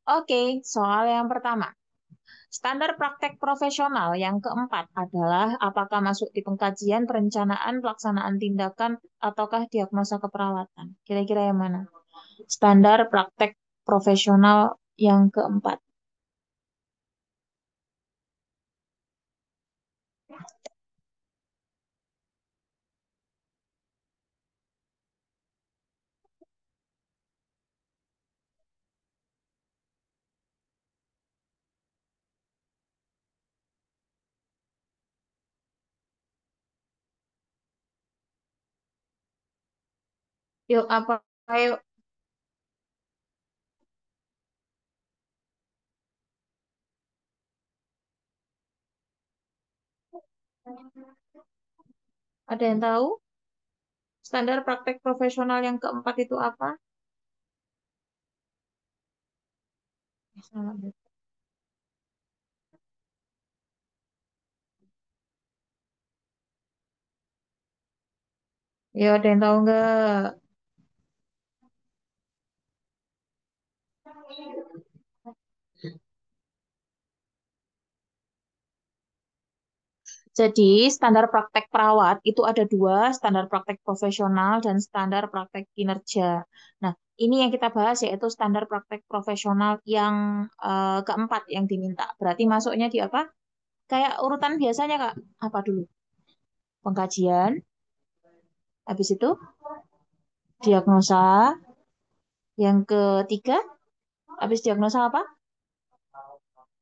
Oke, soal yang pertama. Standar praktek profesional yang keempat adalah apakah masuk di pengkajian, perencanaan, pelaksanaan tindakan, ataukah diagnosa keperawatan. Kira-kira yang mana? Standar praktek profesional yang keempat. Yuk, apa? Ayo, ada yang tahu standar praktek profesional yang keempat itu apa? Ya, ada yang tahu nggak? Jadi, standar praktek perawat itu ada dua, standar praktek profesional dan standar praktek kinerja. Nah, ini yang kita bahas yaitu standar praktek profesional yang keempat yang diminta. Berarti masuknya di apa? Kayak urutan biasanya, Kak. Apa dulu? Pengkajian, habis itu diagnosa, yang ketiga, habis diagnosa apa?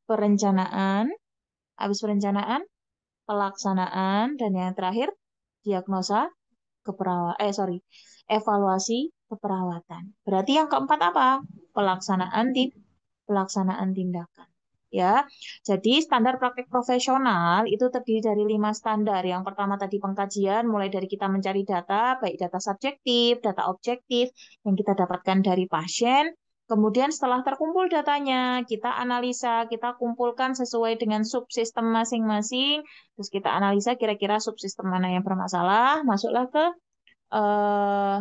Perencanaan, habis perencanaan, pelaksanaan, dan yang terakhir, diagnosa sorry, evaluasi keperawatan. Berarti yang keempat apa? Pelaksanaan tindakan. Ya, jadi standar praktek profesional itu terdiri dari 5 standar. Yang pertama tadi pengkajian, mulai dari kita mencari data, baik data subjektif, data objektif yang kita dapatkan dari pasien. Kemudian setelah terkumpul datanya, kita analisa, kita kumpulkan sesuai dengan subsistem masing-masing. Terus kita analisa kira-kira subsistem mana yang bermasalah, masuklah ke eh,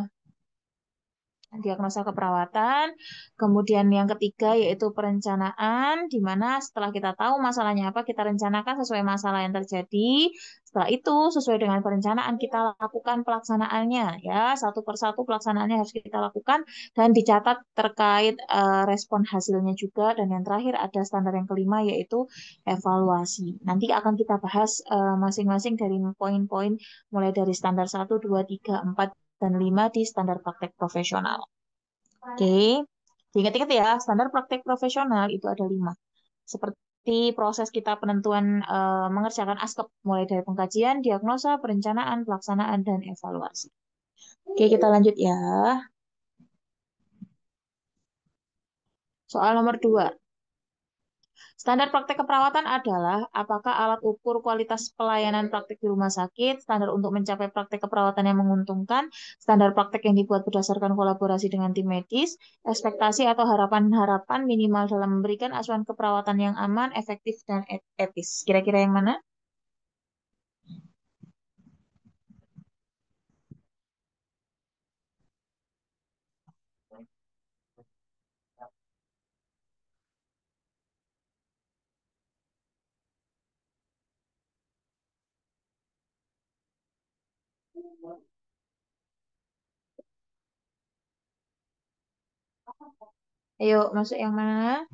diagnosa keperawatan. Kemudian yang ketiga yaitu perencanaan, di mana setelah kita tahu masalahnya apa, kita rencanakan sesuai masalah yang terjadi. Setelah itu, sesuai dengan perencanaan, kita lakukan pelaksanaannya. Ya, satu persatu pelaksanaannya harus kita lakukan dan dicatat terkait respon hasilnya juga. Dan yang terakhir ada standar yang kelima yaitu evaluasi. Nanti akan kita bahas masing-masing dari poin-poin mulai dari standar 1, 2, 3, 4 dan 5 di standar praktek profesional. Oke, diingat-ingat ya, standar praktek profesional itu ada 5. Seperti proses kita penentuan mengerjakan askep, mulai dari pengkajian, diagnosa, perencanaan, pelaksanaan, dan evaluasi. Oke, kita lanjut ya. Soal nomor 2. Standar praktek keperawatan adalah apakah alat ukur kualitas pelayanan praktek di rumah sakit, standar untuk mencapai praktek keperawatan yang menguntungkan, standar praktek yang dibuat berdasarkan kolaborasi dengan tim medis, ekspektasi atau harapan-harapan minimal dalam memberikan asuhan keperawatan yang aman, efektif, dan etis. Kira-kira yang mana? Ayo, masuk yang mana?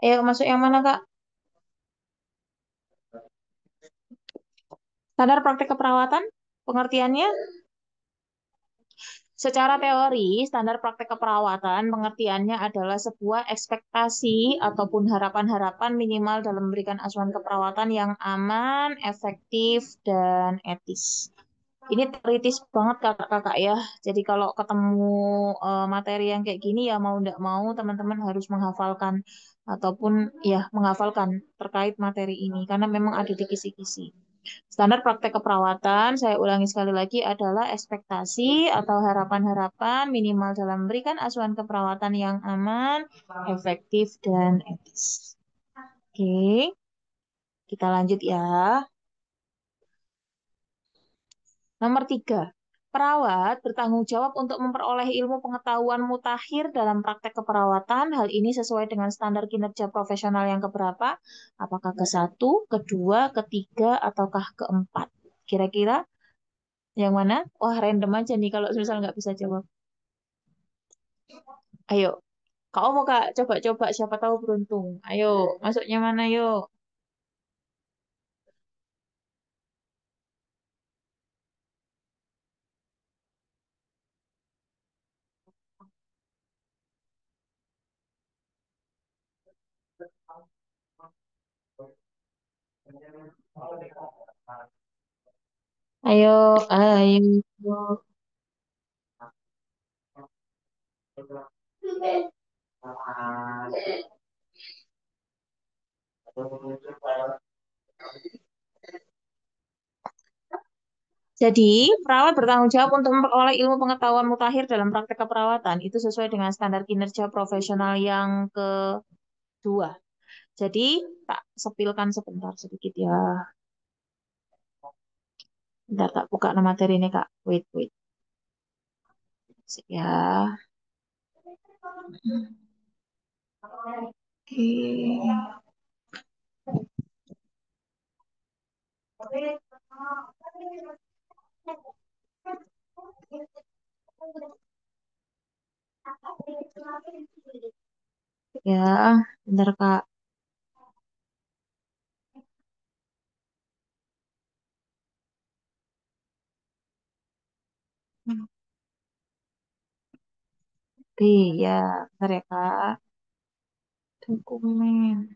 Ayo, masuk yang mana, Kak? Standar praktek keperawatan? Pengertiannya? Secara teori, standar praktek keperawatan pengertiannya adalah sebuah ekspektasi ataupun harapan-harapan minimal dalam memberikan asuhan keperawatan yang aman, efektif, dan etis. Ini teoritis banget kakak-kakak ya. Jadi kalau ketemu materi yang kayak gini ya mau nggak mau teman-teman harus menghafalkan ataupun ya menghafalkan terkait materi ini karena memang ada di kisi-kisi. Standar praktek keperawatan, saya ulangi sekali lagi, adalah ekspektasi atau harapan-harapan minimal dalam memberikan asuhan keperawatan yang aman, efektif, dan etis. Oke, kita lanjut ya. Nomor tiga, perawat bertanggung jawab untuk memperoleh ilmu pengetahuan mutakhir dalam praktek keperawatan. Hal ini sesuai dengan standar kinerja profesional yang keberapa? Apakah ke satu, kedua, ketiga, ataukah keempat? Kira-kira yang mana? Wah, random aja nih kalau misal nggak bisa jawab. Ayo, kau mau Kak coba-coba siapa tahu beruntung. Ayo, masuknya mana yuk? Ayo, ayo. Jadi, perawat bertanggung jawab untuk memperoleh ilmu pengetahuan mutakhir dalam praktek keperawatan. Itu sesuai dengan standar kinerja profesional yang kedua. Jadi, tak sepilkan sebentar sedikit ya. Bentar, tak buka nama materi ini, Kak. Wait, wait. Sip ya. Oke. Ya, bentar, Kak. B, ya. Bentar ya, Kak. Dokumen.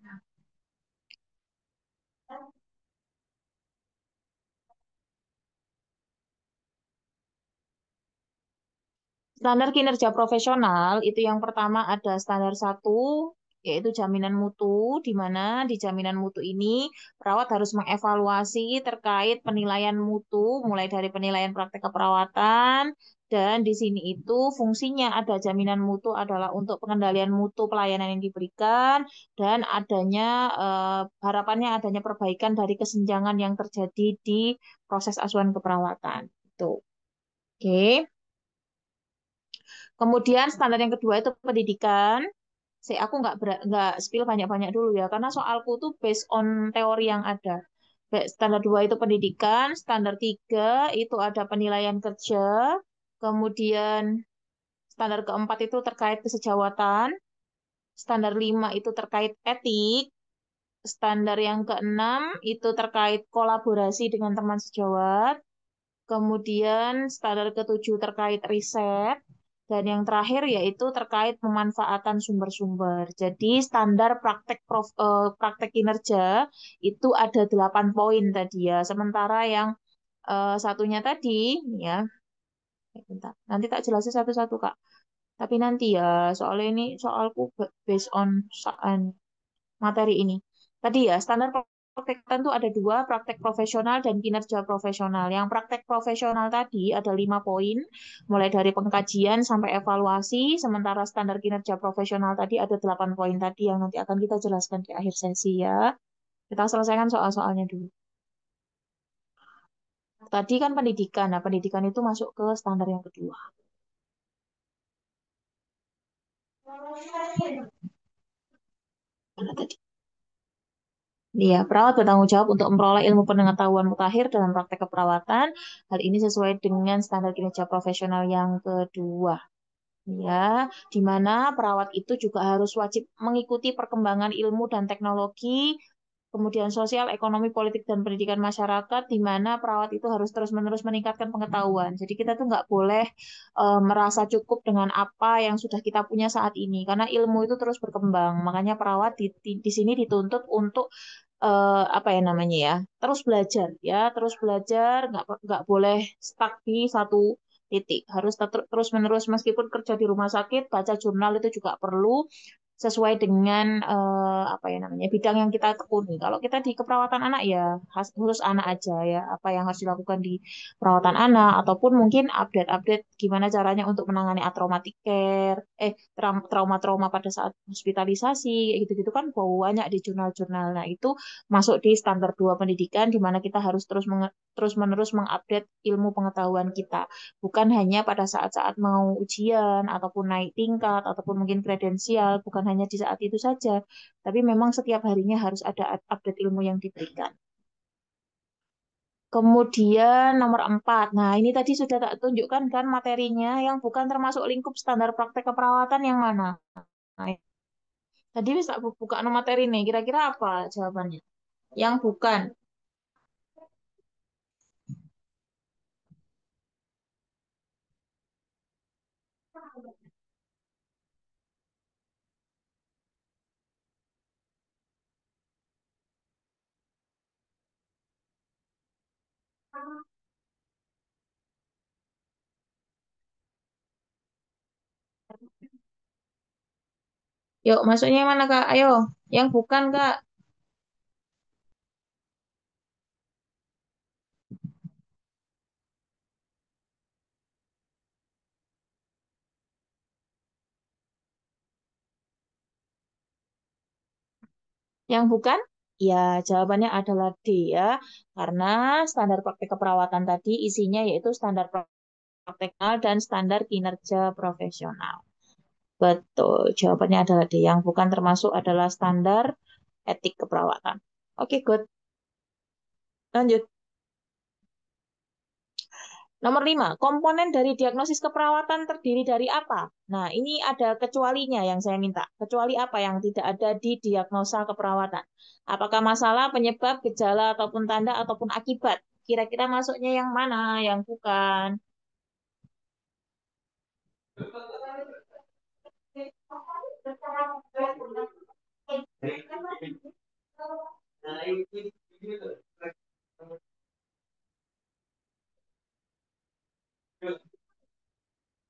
Standar kinerja profesional itu yang pertama ada standar satu, yaitu jaminan mutu, di mana di jaminan mutu ini perawat harus mengevaluasi terkait penilaian mutu, mulai dari penilaian praktek keperawatan, dan di sini itu fungsinya ada jaminan mutu adalah untuk pengendalian mutu pelayanan yang diberikan, dan adanya harapannya adanya perbaikan dari kesenjangan yang terjadi di proses asuhan keperawatan. Itu. Oke. Kemudian standar yang kedua itu pendidikan. Aku nggak spill banyak-banyak dulu ya, karena soalku tuh based on teori yang ada. Standar dua itu pendidikan, standar tiga itu ada penilaian kerja, kemudian standar keempat itu terkait kesejawatan, standar lima itu terkait etik, standar yang keenam itu terkait kolaborasi dengan teman sejawat, kemudian standar ketujuh terkait riset, dan yang terakhir yaitu terkait pemanfaatan sumber-sumber. Jadi standar praktek kinerja itu ada 8 poin tadi ya. Sementara yang satunya tadi, ya, bentar. Nanti tak jelasin satu-satu Kak. Tapi nanti ya, soalnya ini soalku based on materi ini. Tadi ya, standar praktek tentu ada dua, praktek profesional dan kinerja profesional. Yang praktek profesional tadi ada 5 poin, mulai dari pengkajian sampai evaluasi, sementara standar kinerja profesional tadi ada 8 poin tadi yang nanti akan kita jelaskan di akhir sesi ya. Kita selesaikan soal-soalnya dulu. Tadi kan pendidikan, nah pendidikan itu masuk ke standar yang kedua. Mana tadi? Iya, perawat bertanggung jawab untuk memperoleh ilmu pengetahuan mutakhir dalam praktek keperawatan. Hal ini sesuai dengan standar kinerja profesional yang kedua. Ya, di mana perawat itu juga harus wajib mengikuti perkembangan ilmu dan teknologi, kemudian sosial, ekonomi, politik, dan pendidikan masyarakat, di mana perawat itu harus terus-menerus meningkatkan pengetahuan. Jadi kita tuh nggak boleh merasa cukup dengan apa yang sudah kita punya saat ini, karena ilmu itu terus berkembang. Makanya perawat di sini dituntut untuk apa ya namanya ya, terus belajar ya, terus belajar, nggak boleh stuck di satu titik, harus terus menerus meskipun kerja di rumah sakit, baca jurnal itu juga perlu sesuai dengan apa ya namanya bidang yang kita tekuni. Kalau kita di keperawatan anak ya khusus anak aja ya, apa yang harus dilakukan di perawatan anak ataupun mungkin update-update gimana caranya untuk menangani traumatic care, trauma-trauma pada saat hospitalisasi, kayak gitu-gitu kan banyak di jurnal-jurnal. Nah, itu masuk di standar 2 pendidikan di mana kita harus terus-menerus mengupdate ilmu pengetahuan kita. Bukan hanya pada saat-saat mau ujian ataupun naik tingkat ataupun mungkin kredensial, bukan hanya di saat itu saja, tapi memang setiap harinya harus ada update ilmu yang diberikan. Kemudian nomor 4. Nah, ini tadi sudah tak tunjukkan kan materinya yang bukan termasuk lingkup standar praktek keperawatan yang mana? Nah, tadi bisa buka no materi nih. Kira-kira apa jawabannya? Yang bukan. Yuk, masuknya yang mana, Kak? Ayo, yang bukan, Kak. Yang bukan? Ya, jawabannya adalah D ya. Karena standar praktek keperawatan tadi isinya yaitu standar praktekal dan standar kinerja profesional. Betul, jawabannya adalah D. Yang bukan termasuk adalah standar etik keperawatan. Oke, good. Lanjut. Nomor 5, komponen dari diagnosis keperawatan terdiri dari apa? Nah, ini ada kecualinya yang saya minta. Kecuali apa yang tidak ada di diagnosa keperawatan? Apakah masalah, penyebab, gejala, ataupun tanda, ataupun akibat? Kira-kira masuknya yang mana? Yang bukan?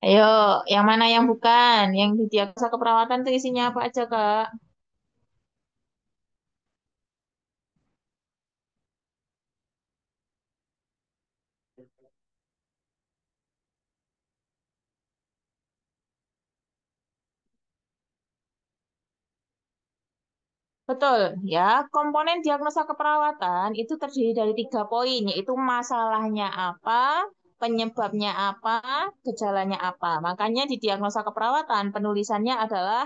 Ayo, yang mana yang bukan? Yang di diagnosa keperawatan itu isinya apa aja, Kak? Betul, ya. Komponen diagnosa keperawatan itu terdiri dari 3 poin, yaitu masalahnya apa, penyebabnya apa, gejalanya apa. Makanya di diagnosa keperawatan penulisannya adalah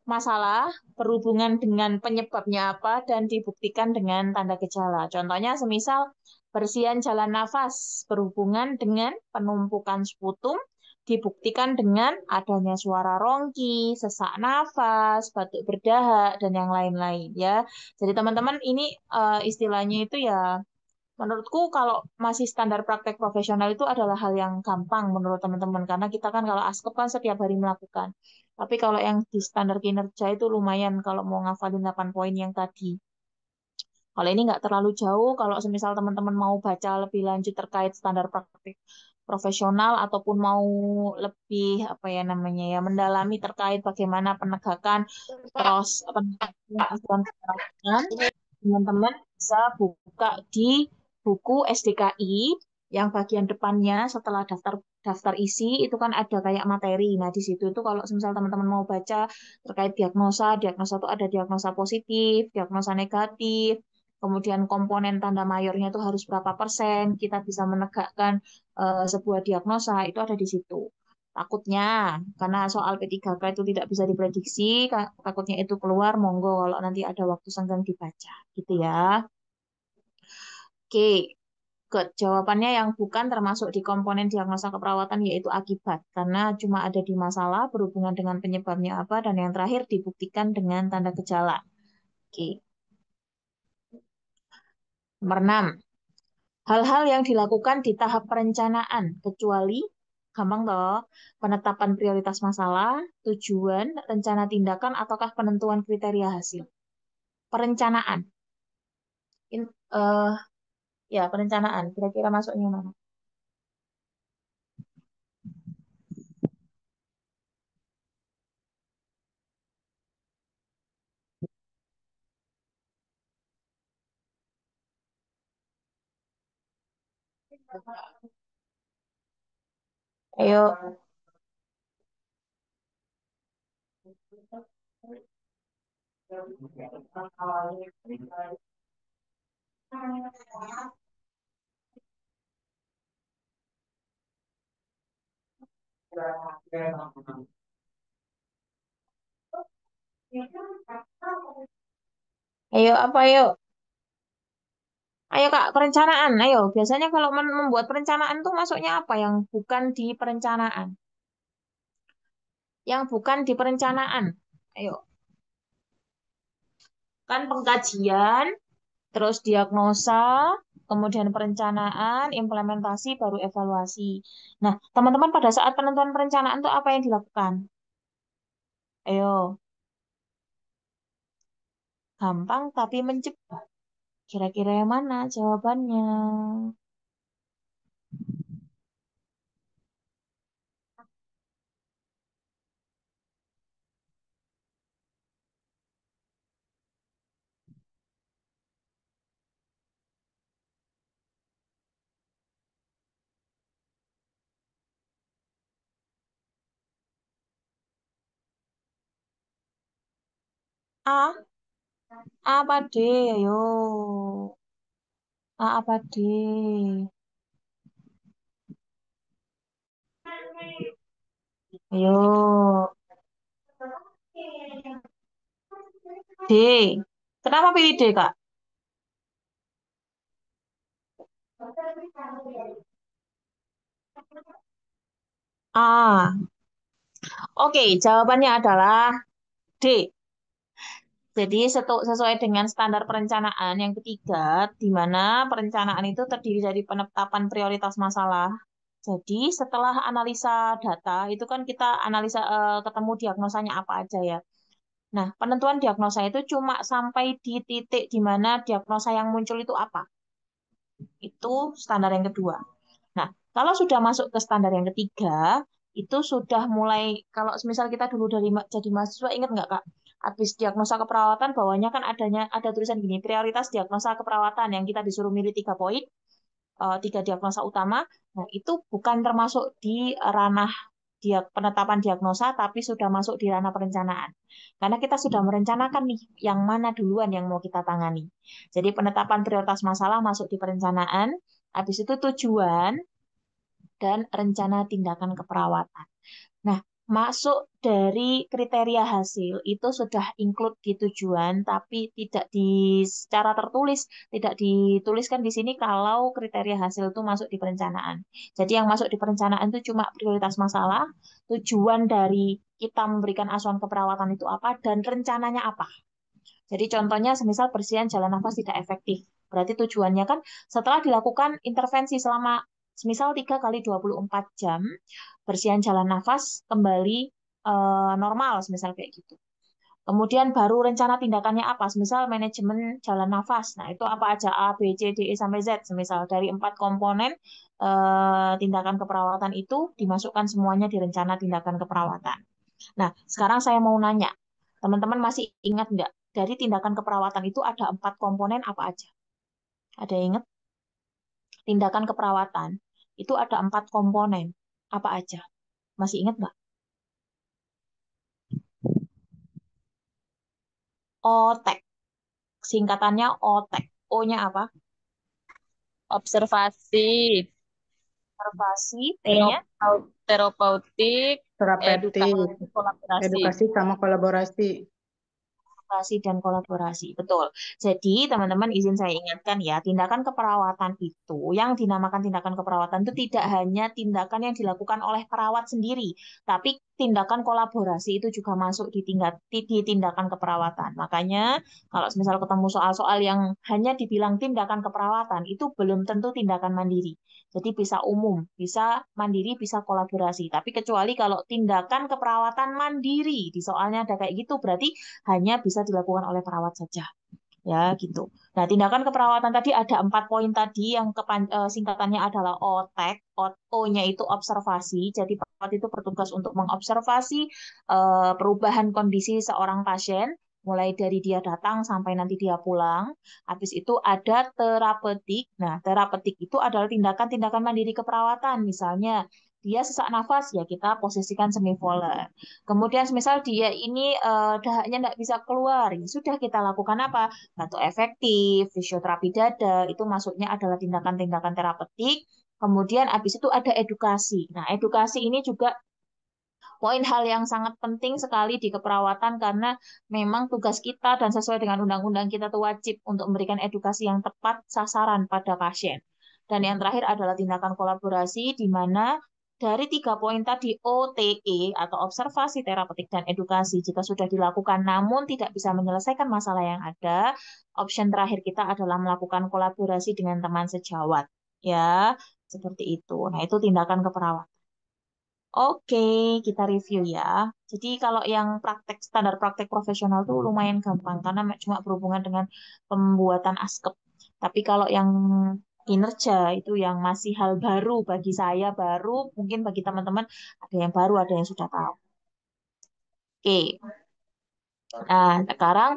masalah berhubungan dengan penyebabnya apa dan dibuktikan dengan tanda gejala. Contohnya semisal bersihan jalan nafas berhubungan dengan penumpukan sputum dibuktikan dengan adanya suara rongki, sesak nafas, batuk berdahak dan yang lain-lain ya. Jadi teman-teman ini istilahnya itu ya menurutku kalau masih standar praktek profesional itu adalah hal yang gampang menurut teman-teman karena kita kan kalau askep kan setiap hari melakukan. Tapi kalau yang di standar kinerja itu lumayan kalau mau ngafalin 8 poin yang tadi. Kalau ini nggak terlalu jauh, kalau semisal teman-teman mau baca lebih lanjut terkait standar praktik profesional ataupun mau lebih apa ya namanya ya mendalami terkait bagaimana penegakan penegakan aturan kesehatan, teman-teman bisa buka di buku SDKI yang bagian depannya setelah daftar daftar isi itu kan ada kayak materi. Nah, di situ itu kalau misal teman-teman mau baca terkait diagnosa, diagnosa itu ada diagnosa positif, diagnosa negatif, kemudian komponen tanda mayornya itu harus berapa persen, kita bisa menegakkan sebuah diagnosa, itu ada di situ. Takutnya, karena soal P3K itu tidak bisa diprediksi, takutnya itu keluar, monggo kalau nanti ada waktu senggang dibaca, gitu ya. Oke, good. Jawabannya yang bukan termasuk di komponen diagnosa keperawatan yaitu akibat, karena cuma ada di masalah berhubungan dengan penyebabnya apa, dan yang terakhir dibuktikan dengan tanda gejala. Oke, nomor 6. Hal-hal yang dilakukan di tahap perencanaan, kecuali, gampang toh, penetapan prioritas masalah, tujuan, rencana tindakan, ataukah penentuan kriteria hasil. Perencanaan. In- eh, ya, perencanaan. Kira-kira masuknya mana? Ayo. Ayo, apa ayo? Ayo Kak, perencanaan. Ayo, biasanya kalau membuat perencanaan tuh masuknya apa yang bukan di perencanaan? Yang bukan di perencanaan. Ayo, kan pengkajian, terus diagnosa, kemudian perencanaan, implementasi, baru evaluasi. Nah, teman-teman pada saat penentuan perencanaan tuh apa yang dilakukan? Ayo, gampang tapi mencegah. Kira-kira yang mana jawabannya? A, A apa D? Ayo, A apa D? Ayo, D. Kenapa pilih D, Kak? A. Oke, jawabannya adalah D. Jadi sesuai dengan standar perencanaan yang ketiga, di mana perencanaan itu terdiri dari penetapan prioritas masalah. Jadi setelah analisa data, itu kan kita analisa ketemu diagnosanya apa aja ya. Nah, penentuan diagnosa itu cuma sampai di titik di mana diagnosa yang muncul itu apa. Itu standar yang kedua. Nah, kalau sudah masuk ke standar yang ketiga, itu sudah mulai, kalau misal kita dulu dari jadi mahasiswa, ingat nggak Kak? Habis diagnosa keperawatan, bawahnya kan ada tulisan gini, prioritas diagnosa keperawatan yang kita disuruh milih 3 poin, 3 diagnosa utama. Nah, itu bukan termasuk di ranah penetapan diagnosa, tapi sudah masuk di ranah perencanaan. Karena kita sudah merencanakan nih, yang mana duluan yang mau kita tangani. Jadi penetapan prioritas masalah masuk di perencanaan, habis itu tujuan dan rencana tindakan keperawatan. Nah, masuk dari kriteria hasil itu sudah include di tujuan, tapi tidak di secara tertulis, tidak dituliskan di sini kalau kriteria hasil itu masuk di perencanaan. Jadi yang masuk di perencanaan itu cuma prioritas masalah, tujuan dari kita memberikan asuhan keperawatan itu apa, dan rencananya apa. Jadi contohnya semisal bersihan jalan nafas tidak efektif. Berarti tujuannya kan setelah dilakukan intervensi selama semisal 3 kali 24 jam, bersihan jalan nafas kembali normal, semisal kayak gitu. Kemudian baru rencana tindakannya apa? Semisal manajemen jalan nafas. Nah, itu apa aja? A, B, C, D, E, sampai Z. Semisal dari 4 komponen tindakan keperawatan itu dimasukkan semuanya di rencana tindakan keperawatan. Nah, sekarang saya mau nanya, teman-teman masih ingat nggak? Dari tindakan keperawatan itu ada 4 komponen apa aja? Ada yang ingat? Tindakan keperawatan itu ada 4 komponen apa aja? Masih ingat nggak? OTEK. Singkatannya OTEK. O-nya apa? Observasi, Observasi. T-nya terapeutik, terapeutik, edukasi, kolaborasi. edukasi sama kolaborasi. kolaborasi dan kolaborasi. Betul. Jadi, teman-teman izin saya ingatkan ya, tindakan keperawatan itu, yang dinamakan tindakan keperawatan itu tidak hanya tindakan yang dilakukan oleh perawat sendiri, tapi tindakan kolaborasi itu juga masuk di tindakan keperawatan. Makanya, kalau misal ketemu soal-soal yang hanya dibilang tindakan keperawatan, itu belum tentu tindakan mandiri. Jadi bisa umum, bisa mandiri, bisa kolaborasi. Tapi kecuali kalau tindakan keperawatan mandiri, di soalnya ada kayak gitu, berarti hanya bisa dilakukan oleh perawat saja. Ya, gitu. Nah, tindakan keperawatan tadi ada 4 poin tadi yang singkatannya adalah OTEK. O-nya itu observasi. Jadi perawat itu bertugas untuk mengobservasi perubahan kondisi seorang pasien, mulai dari dia datang sampai nanti dia pulang. Habis itu ada terapeutik. Nah, terapeutik itu adalah tindakan-tindakan mandiri keperawatan. Misalnya, dia sesak nafas, ya kita posisikan semivolar. Kemudian misal dia ini dahaknya tidak bisa keluar, ya sudah kita lakukan apa? Batuk efektif, fisioterapi dada, itu masuknya adalah tindakan-tindakan terapeutik. Kemudian habis itu ada edukasi. Nah, edukasi ini juga poin hal yang sangat penting sekali di keperawatan karena memang tugas kita dan sesuai dengan undang-undang kita tuh wajib untuk memberikan edukasi yang tepat sasaran pada pasien. Dan yang terakhir adalah tindakan kolaborasi di mana dari 3 poin tadi OTE atau observasi, terapeutik, dan edukasi jika sudah dilakukan namun tidak bisa menyelesaikan masalah yang ada, option terakhir kita adalah melakukan kolaborasi dengan teman sejawat. Ya, seperti itu. Nah, itu tindakan keperawatan. Oke, kita review ya. Jadi kalau yang praktek standar praktek profesional tuh lumayan gampang karena cuma berhubungan dengan pembuatan askep. Tapi kalau yang kinerja itu yang masih hal baru bagi saya, baru mungkin bagi teman-teman ada yang baru, ada yang sudah tahu. Oke. Nah, sekarang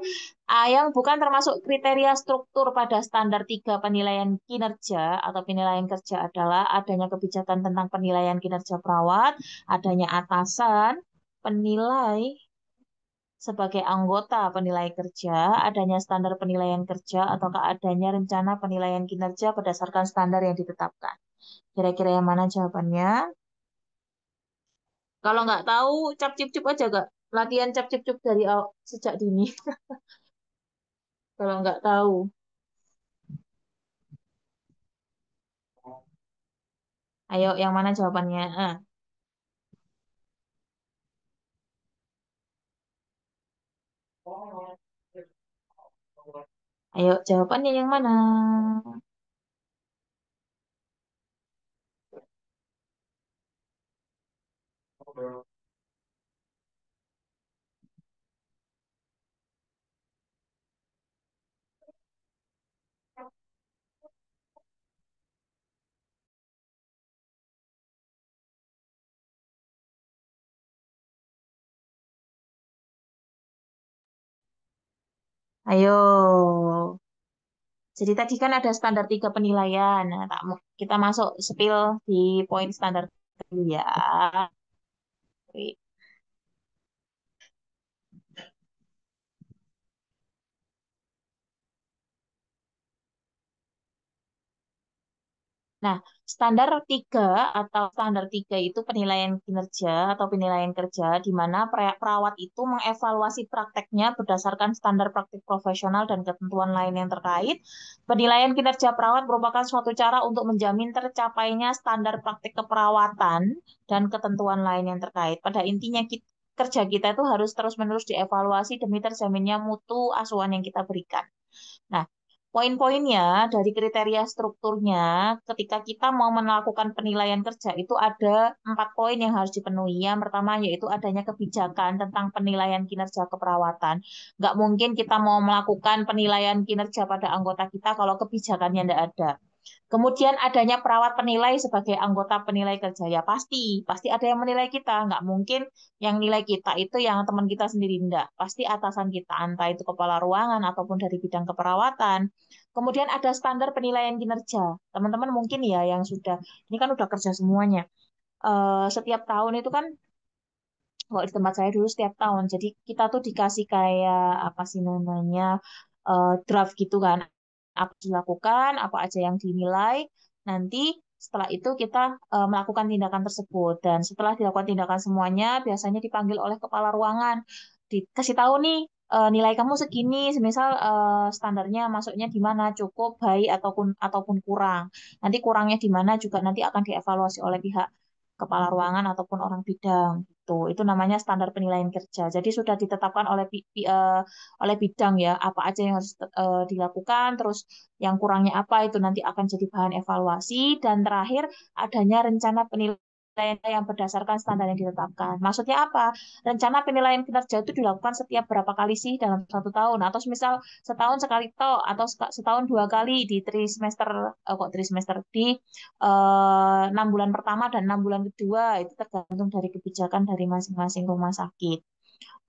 yang bukan termasuk kriteria struktur pada standar 3 penilaian kinerja atau penilaian kerja adalah adanya kebijakan tentang penilaian kinerja perawat, adanya atasan, penilai sebagai anggota penilai kerja, adanya standar penilaian kerja, ataukah adanya rencana penilaian kinerja berdasarkan standar yang ditetapkan. Kira-kira yang mana jawabannya? Kalau nggak tahu, cap cip cup aja gak? Latihan cap cip cup dari sejak dini. Kalau nggak tahu. Ayo, yang mana jawabannya? Ayo, jawabannya yang mana? Ayo. Jadi tadi kan ada standar 3 penilaian. Nah, kita masuk spill di poin standar dulu ya. Oke. Nah, standar 3 atau standar 3 itu penilaian kinerja atau penilaian kerja, di mana perawat itu mengevaluasi prakteknya berdasarkan standar praktik profesional dan ketentuan lain yang terkait. Penilaian kinerja perawat merupakan suatu cara untuk menjamin tercapainya standar praktik keperawatan dan ketentuan lain yang terkait. Pada intinya, kerja kita itu harus terus-menerus dievaluasi demi terjaminnya mutu asuhan yang kita berikan. Nah, poin-poinnya dari kriteria strukturnya, ketika kita mau melakukan penilaian kerja itu ada 4 poin yang harus dipenuhi. Yang pertama yaitu adanya kebijakan tentang penilaian kinerja keperawatan. Nggak mungkin kita mau melakukan penilaian kinerja pada anggota kita kalau kebijakannya tidak ada. Kemudian adanya perawat penilai sebagai anggota penilai kerja. Ya pasti, pasti ada yang menilai kita. Nggak mungkin yang nilai kita itu yang teman kita sendiri. Enggak. Pasti atasan kita, entah itu kepala ruangan ataupun dari bidang keperawatan. Kemudian ada standar penilaian kinerja. Teman-teman mungkin ya yang sudah, ini kan udah kerja semuanya. Setiap tahun itu kan, kalau di tempat saya dulu setiap tahun. Jadi kita tuh dikasih kayak apa sih namanya draft gitu kan. Apa dilakukan, apa aja yang dinilai. Nanti setelah itu kita melakukan tindakan tersebut. Dan setelah dilakukan tindakan semuanya, biasanya dipanggil oleh kepala ruangan. Dikasih tahu nih, nilai kamu segini, semisal standarnya masuknya di mana, cukup, baik, ataupun kurang. Nanti kurangnya di mana juga nanti akan dievaluasi oleh pihak kepala ruangan ataupun orang bidang gitu. Itu namanya standar penilaian kerja. Jadi sudah ditetapkan oleh bidang ya, apa aja yang harus dilakukan, terus yang kurangnya apa itu nanti akan jadi bahan evaluasi dan terakhir adanya rencana penilaian yang berdasarkan standar yang ditetapkan. Maksudnya apa? Rencana penilaian kinerja itu dilakukan setiap berapa kali sih dalam 1 tahun? Atau misal setahun sekali toh, atau setahun 2 kali di trimester, kok trimester di 6 bulan pertama dan 6 bulan kedua. Itu tergantung dari kebijakan dari masing-masing rumah sakit.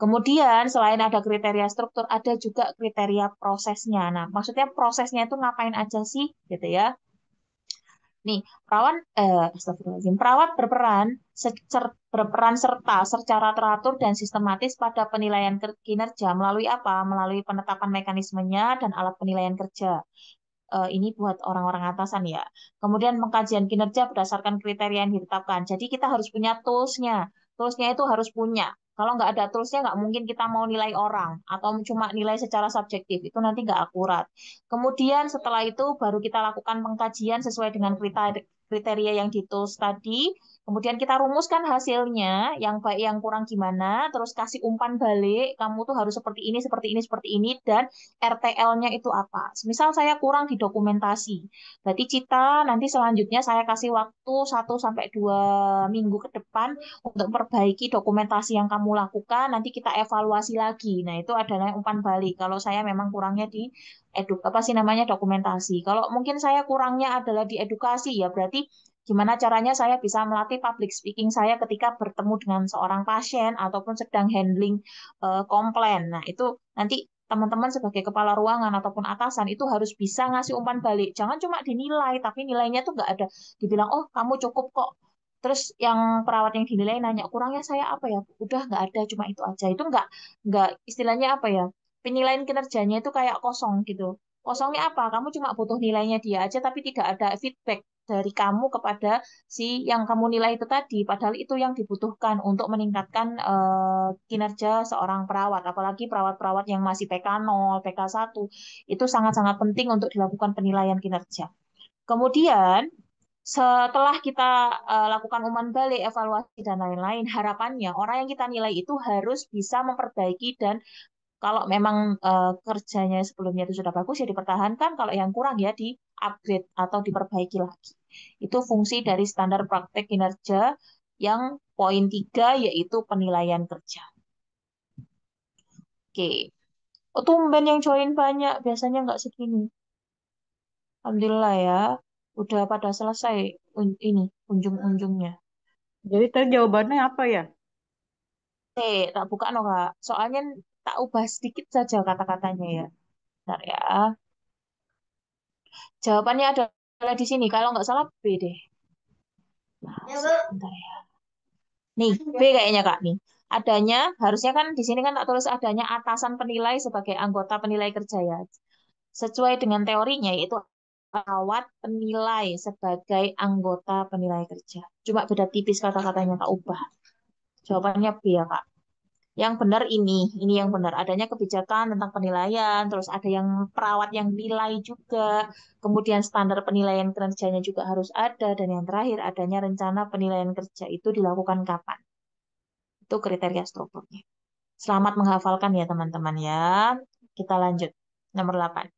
Kemudian selain ada kriteria struktur, ada juga kriteria prosesnya. Nah, maksudnya prosesnya itu ngapain aja sih, gitu ya? Nih, astagfirullahaladzim, perawat berperan serta secara teratur dan sistematis pada penilaian kinerja melalui apa? Melalui penetapan mekanismenya dan alat penilaian kerja. Ini buat orang-orang atasan ya. Kemudian pengkajian kinerja berdasarkan kriteria yang ditetapkan. Jadi kita harus punya toolsnya. Toolsnya itu harus punya. Kalau nggak ada toolsnya, nggak mungkin kita mau nilai orang. Atau cuma nilai secara subjektif. Itu nanti nggak akurat. Kemudian setelah itu baru kita lakukan pengkajian sesuai dengan kriteria yang ditulis tadi. Kemudian kita rumuskan hasilnya, yang baik yang kurang gimana, terus kasih umpan balik, kamu tuh harus seperti ini, seperti ini, seperti ini, dan RTL-nya itu apa. Misal saya kurang di dokumentasi. Berarti Cita nanti selanjutnya saya kasih waktu 1 sampai 2 minggu ke depan untuk perbaiki dokumentasi yang kamu lakukan, nanti kita evaluasi lagi. Nah, itu adalah umpan balik. Kalau saya memang kurangnya di apa sih namanya dokumentasi. Kalau mungkin saya kurangnya adalah di edukasi ya berarti gimana caranya saya bisa melatih public speaking saya ketika bertemu dengan seorang pasien ataupun sedang handling komplain. Nah, itu nanti teman-teman sebagai kepala ruangan ataupun atasan itu harus bisa ngasih umpan balik. Jangan cuma dinilai, tapi nilainya tuh nggak ada. Dibilang, oh kamu cukup kok. Terus yang perawat yang dinilai nanya, kurangnya saya apa ya? Udah nggak ada, cuma itu aja. Itu nggak istilahnya apa ya? Penilaian kinerjanya itu kayak kosong gitu. Kosongnya apa? Kamu cuma butuh nilainya dia aja, tapi tidak ada feedback dari kamu kepada si yang kamu nilai itu tadi. Padahal itu yang dibutuhkan untuk meningkatkan kinerja seorang perawat. Apalagi perawat-perawat yang masih PK 0, PK 1. Itu sangat-sangat penting untuk dilakukan penilaian kinerja. Kemudian, setelah kita lakukan umpan balik, evaluasi, dan lain-lain, harapannya orang yang kita nilai itu harus bisa memperbaiki dan kalau memang kerjanya sebelumnya itu sudah bagus ya dipertahankan, kalau yang kurang ya di upgrade atau diperbaiki lagi. Itu fungsi dari standar praktek kinerja yang poin 3 yaitu penilaian kerja. Oke. Oh, tumben yang join banyak, biasanya nggak segini. Alhamdulillah ya, udah pada selesai ini unjung-unjungnya. Jadi tadi jawabannya apa ya? Tak buka no Kak. Soalnya tak ubah sedikit saja kata-katanya ya. Bentar ya. Jawabannya adalah di sini. Kalau nggak salah B deh. Bentar ya. Nih, B kayaknya Kak nih. Adanya, harusnya kan di sini kan tak tulis adanya atasan penilai sebagai anggota penilai kerja ya. Sesuai dengan teorinya yaitu perawat penilai sebagai anggota penilai kerja. Cuma beda tipis kata-katanya tak ubah. Jawabannya B ya Kak. Yang benar ini yang benar. Adanya kebijakan tentang penilaian, terus ada yang perawat yang nilai juga, kemudian standar penilaian kerjanya juga harus ada, dan yang terakhir adanya rencana penilaian kerja itu dilakukan kapan. Itu kriteria strukturnya. Selamat menghafalkan ya teman-teman ya. Kita lanjut. Nomor 8.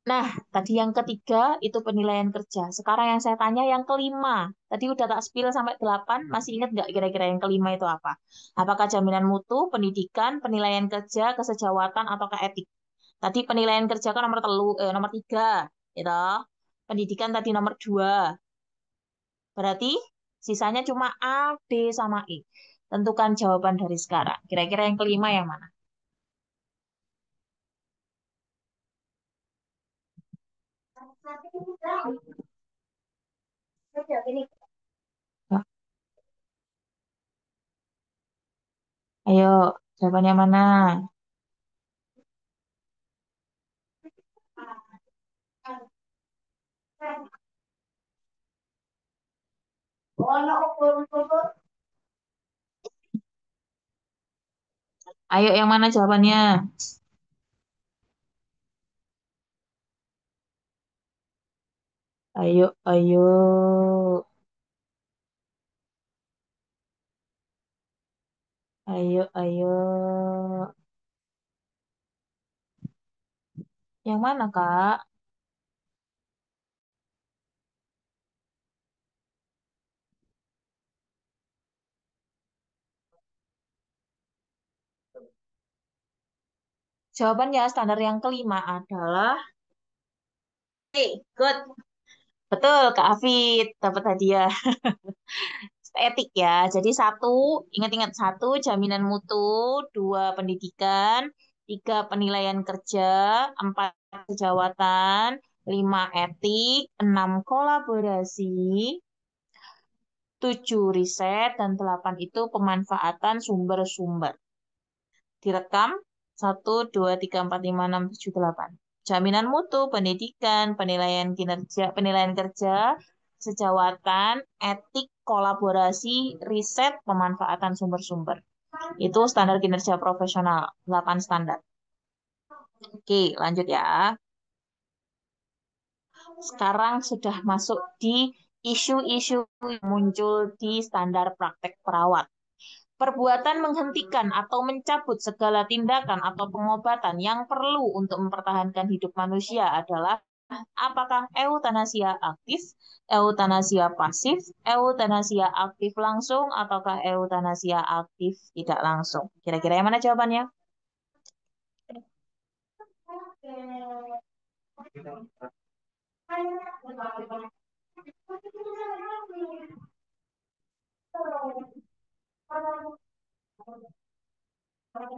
Nah, tadi yang ketiga itu penilaian kerja. Sekarang yang saya tanya yang kelima. Tadi udah tak spill sampai 8, masih ingat nggak kira-kira yang kelima itu apa? Apakah jaminan mutu, pendidikan, penilaian kerja, kesejawatan, atau etik? Tadi penilaian kerja kan nomor 3, gitu. Pendidikan tadi nomor 2. Berarti sisanya cuma A, B, sama E. Tentukan jawaban dari sekarang. Kira-kira yang kelima yang mana? Ayo, jawabannya mana? Ayo, yang mana jawabannya? Ayo, ayo, ayo, ayo. Yang mana, Kak? Jawabannya standar yang kelima adalah good. Betul, Kak Afid. Dapat hadiah. Etik ya. Jadi satu, ingat-ingat satu, jaminan mutu, dua, pendidikan, tiga, penilaian kerja, empat, kejawatan, lima, etik, enam, kolaborasi, tujuh, riset, dan delapan itu pemanfaatan sumber-sumber. Direkam, satu, dua, tiga, empat, lima, enam, tujuh, delapan. Jaminan mutu, pendidikan, penilaian kinerja, penilaian kerja, sejawatan, etik, kolaborasi, riset, pemanfaatan sumber-sumber. Itu standar kinerja profesional, 8 standar. Oke, lanjut ya. Sekarang sudah masuk di isu-isu yang muncul di standar praktek perawat. Perbuatan menghentikan atau mencabut segala tindakan atau pengobatan yang perlu untuk mempertahankan hidup manusia adalah apakah eutanasia aktif, eutanasia pasif, eutanasia aktif langsung, ataukah eutanasia aktif tidak langsung? Kira-kira yang mana jawabannya?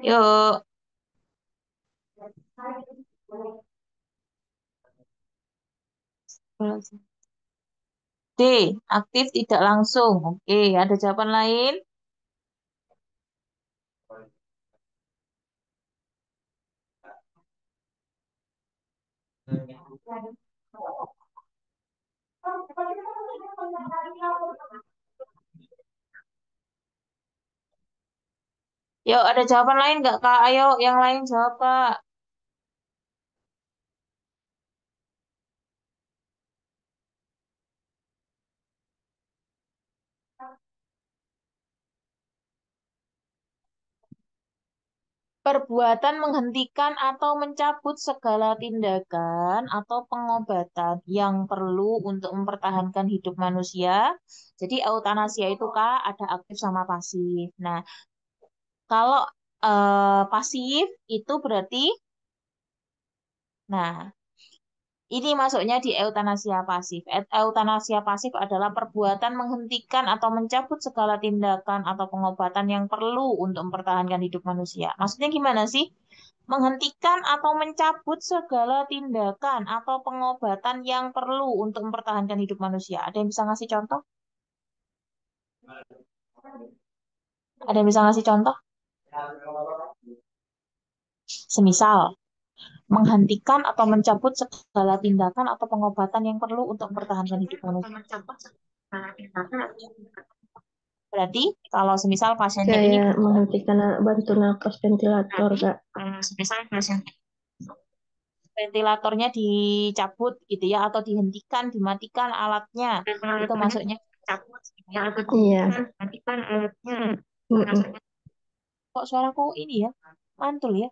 Yuk. D. Aktif tidak langsung. Oke, ada jawaban lain? Yuk, ada jawaban lain nggak, Kak? Ayo, yang lain jawab, Kak. Perbuatan menghentikan atau mencabut segala tindakan atau pengobatan yang perlu untuk mempertahankan hidup manusia. Jadi eutanasia itu Kak ada aktif sama pasif. Nah, kalau pasif itu berarti, nah ini masuknya di eutanasia pasif. Eutanasia pasif adalah perbuatan menghentikan atau mencabut segala tindakan atau pengobatan yang perlu untuk mempertahankan hidup manusia. Maksudnya gimana sih? Menghentikan atau mencabut segala tindakan atau pengobatan yang perlu untuk mempertahankan hidup manusia. Ada yang bisa ngasih contoh? Ada yang bisa ngasih contoh? Semisal, menghentikan atau mencabut segala tindakan atau pengobatan yang perlu untuk mempertahankan hidup manusia. Berarti kalau semisal pasiennya ini Kayak menghentikan bantu napas ventilator, Kak. semisal pasien ventilatornya dicabut gitu ya atau dihentikan, dimatikan alatnya. Itu maksudnya cabut ya, atau Iya. dimatikan alatnya. Mm-mm. Kok suaraku ini ya? Mantul ya?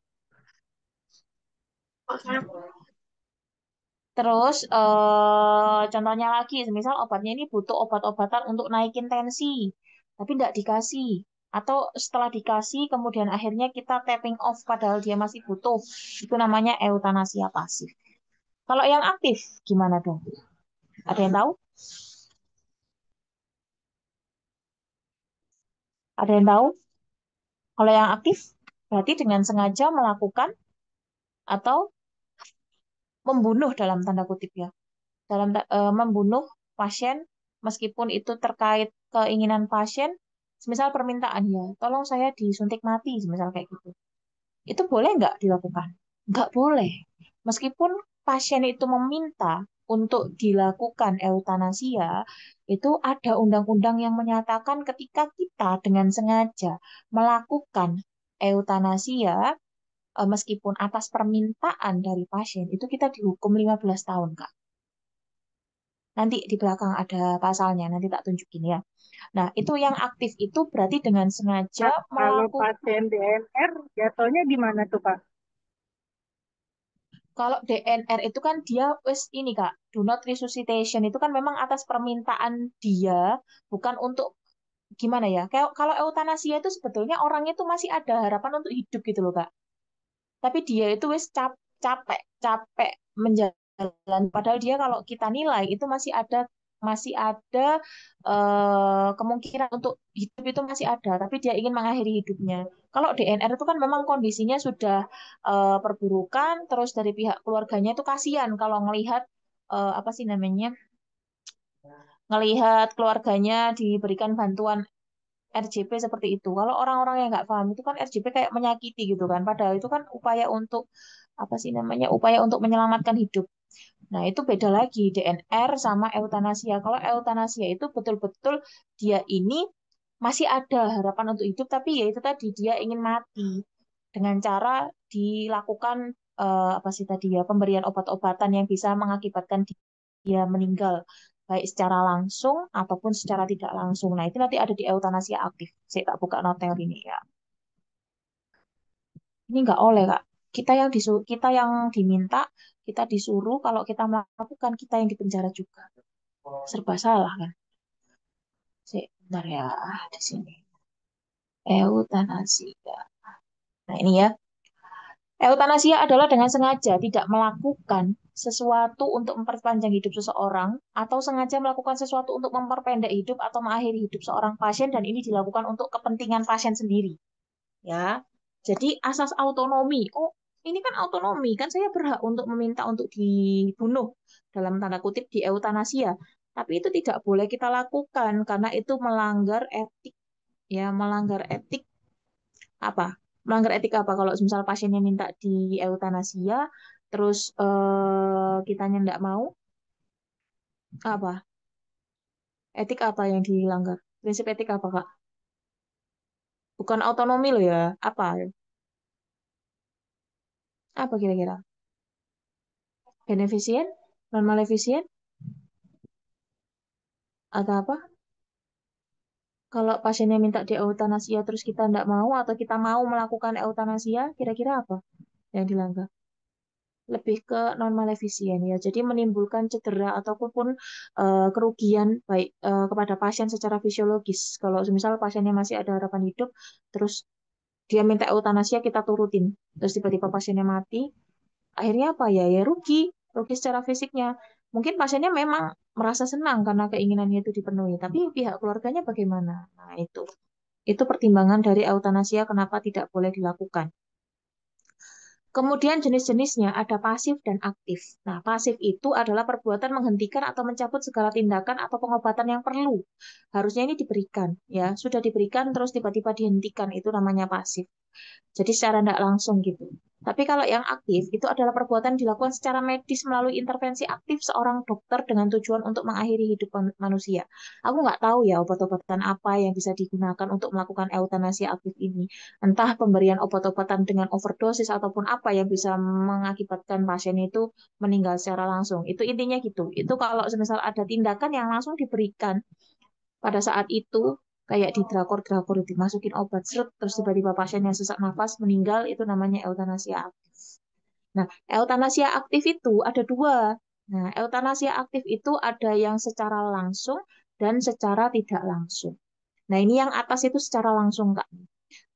Terus contohnya lagi, misal obatnya ini butuh obat-obatan untuk naikin tensi, tapi nggak dikasih. Atau setelah dikasih, kemudian akhirnya kita tapping off padahal dia masih butuh. Itu namanya eutanasia pasif. Kalau yang aktif, gimana dong? Ada yang tahu? Ada yang tahu? Kalau yang aktif, berarti dengan sengaja melakukan atau membunuh dalam tanda kutip ya. Membunuh pasien meskipun itu terkait keinginan pasien, semisal permintaan ya, tolong saya disuntik mati, semisal kayak gitu. Itu boleh nggak dilakukan? Nggak boleh. Meskipun pasien itu meminta untuk dilakukan eutanasia, itu ada undang-undang yang menyatakan ketika kita dengan sengaja melakukan eutanasia, meskipun atas permintaan dari pasien, itu kita dihukum 15 tahun, Kak. Nanti di belakang ada pasalnya, nanti tak tunjukin ya. Nah, itu yang aktif itu berarti dengan sengaja Kalau melakukan. pasien DNR jatuhnya di mana tuh, Pak? Kalau DNR itu kan dia wes ini Kak, do not resuscitation itu kan memang atas permintaan dia, bukan untuk gimana ya. Kayak kalau eutanasia itu sebetulnya orangnya itu masih ada harapan untuk hidup gitu loh Kak. tapi dia itu wis capek capek menjalani. Padahal dia kalau kita nilai itu masih ada kemungkinan untuk hidup itu masih ada, tapi dia ingin mengakhiri hidupnya. Kalau DNR itu kan memang kondisinya sudah perburukan, terus dari pihak keluarganya itu kasihan kalau ngelihat apa sih namanya, ngelihat keluarganya diberikan bantuan RJP seperti itu. Kalau orang-orang yang nggak paham itu kan RJP kayak menyakiti gitu kan. Padahal itu kan upaya untuk apa sih namanya? Upaya untuk menyelamatkan hidup. Nah, itu beda lagi DNR sama eutanasia. Kalau eutanasia itu betul-betul dia ini masih ada harapan untuk hidup, tapi ya itu tadi dia ingin mati dengan cara dilakukan apa sih tadi ya, pemberian obat-obatan yang bisa mengakibatkan dia meninggal baik secara langsung ataupun secara tidak langsung. Nah, itu nanti ada di eutanasia aktif. Saya tak buka notel ini ya. Ini nggak oleh, Kak. Kita yang diminta, kita disuruh, kalau kita melakukan, kita yang dipenjara juga. Serba salah kan? Bentar ya, di sini. Eutanasia. Nah, ini ya. Eutanasia adalah dengan sengaja tidak melakukan sesuatu untuk memperpanjang hidup seseorang atau sengaja melakukan sesuatu untuk memperpendek hidup atau mengakhiri hidup seorang pasien, dan ini dilakukan untuk kepentingan pasien sendiri. Ya. Jadi asas autonomi. Oh, ini kan autonomi, kan saya berhak untuk meminta untuk dibunuh dalam tanda kutip di eutanasia. Tapi itu tidak boleh kita lakukan karena itu melanggar etik, ya, melanggar etik apa? Melanggar etik apa kalau misal pasiennya minta di eutanasia terus kitanya nggak mau, apa? Etik apa yang dilanggar? Prinsip etik apa, Kak? Bukan autonomi loh ya. Apa? Apa kira-kira? Beneficient? Non-maleficient? Atau apa? Kalau pasiennya minta di eutanasia terus kita nggak mau atau kita mau melakukan eutanasia, kira-kira apa yang dilanggar? Lebih ke non maleficient ya. Jadi menimbulkan cedera ataupun kerugian baik kepada pasien secara fisiologis. Kalau misal pasiennya masih ada harapan hidup, terus dia minta eutanasia kita turutin, terus tiba-tiba pasiennya mati, akhirnya apa ya? Ya rugi, rugi secara fisiknya. Mungkin pasiennya memang merasa senang karena keinginannya itu dipenuhi, tapi pihak keluarganya bagaimana? Nah, itu pertimbangan dari eutanasia kenapa tidak boleh dilakukan. Kemudian jenis-jenisnya ada pasif dan aktif. Nah, pasif itu adalah perbuatan menghentikan atau mencabut segala tindakan atau pengobatan yang perlu. Harusnya ini diberikan, ya. Sudah diberikan terus tiba-tiba dihentikan, itu namanya pasif. Jadi secara tidak langsung gitu. Tapi kalau yang aktif, itu adalah perbuatan dilakukan secara medis melalui intervensi aktif seorang dokter dengan tujuan untuk mengakhiri hidup manusia. Aku nggak tahu ya obat-obatan apa yang bisa digunakan untuk melakukan euthanasia aktif ini. Entah pemberian obat-obatan dengan overdosis ataupun apa yang bisa mengakibatkan pasien itu meninggal secara langsung. Itu intinya gitu. Itu kalau semisal ada tindakan yang langsung diberikan pada saat itu, kayak di drakor-drakor dimasukin obat seret, terus tiba-tiba pasiennya sesak nafas meninggal, itu namanya eutanasia aktif. Nah, eutanasia aktif itu ada dua. Nah, eutanasia aktif itu ada yang secara langsung dan secara tidak langsung. Nah, ini yang atas itu secara langsung, Kak.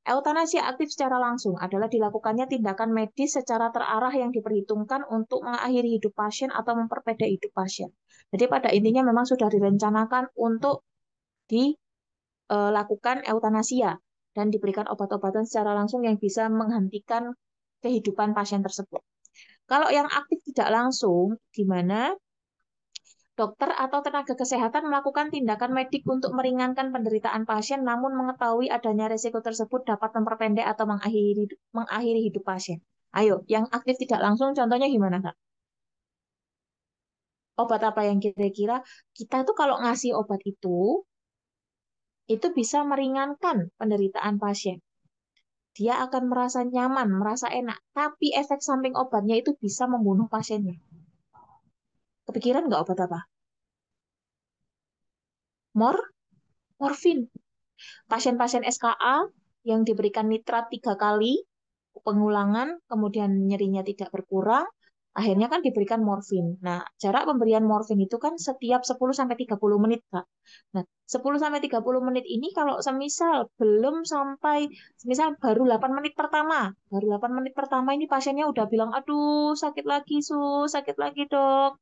Eutanasia aktif secara langsung adalah dilakukannya tindakan medis secara terarah yang diperhitungkan untuk mengakhiri hidup pasien atau memperpendek hidup pasien. Jadi pada intinya memang sudah direncanakan untuk dilakukan eutanasia dan diberikan obat-obatan secara langsung yang bisa menghentikan kehidupan pasien tersebut. Kalau yang aktif tidak langsung, di mana dokter atau tenaga kesehatan melakukan tindakan medik untuk meringankan penderitaan pasien, namun mengetahui adanya resiko tersebut dapat memperpendek atau mengakhiri hidup pasien. Ayo, yang aktif tidak langsung, contohnya gimana, Kak? Obat apa yang kira-kira kita tuh kalau ngasih obat itu bisa meringankan penderitaan pasien. Dia akan merasa nyaman, merasa enak, tapi efek samping obatnya itu bisa membunuh pasiennya. Kepikiran nggak obat apa? Morfin. Pasien-pasien SKA yang diberikan nitrat 3 kali pengulangan, kemudian nyerinya tidak berkurang, akhirnya kan diberikan morfin. Nah, jarak pemberian morfin itu kan setiap 10-30 menit, Kak. Nah, 10 sampai 30 menit ini kalau semisal belum sampai, semisal baru 8 menit pertama ini pasiennya udah bilang, aduh sakit lagi sakit lagi dok,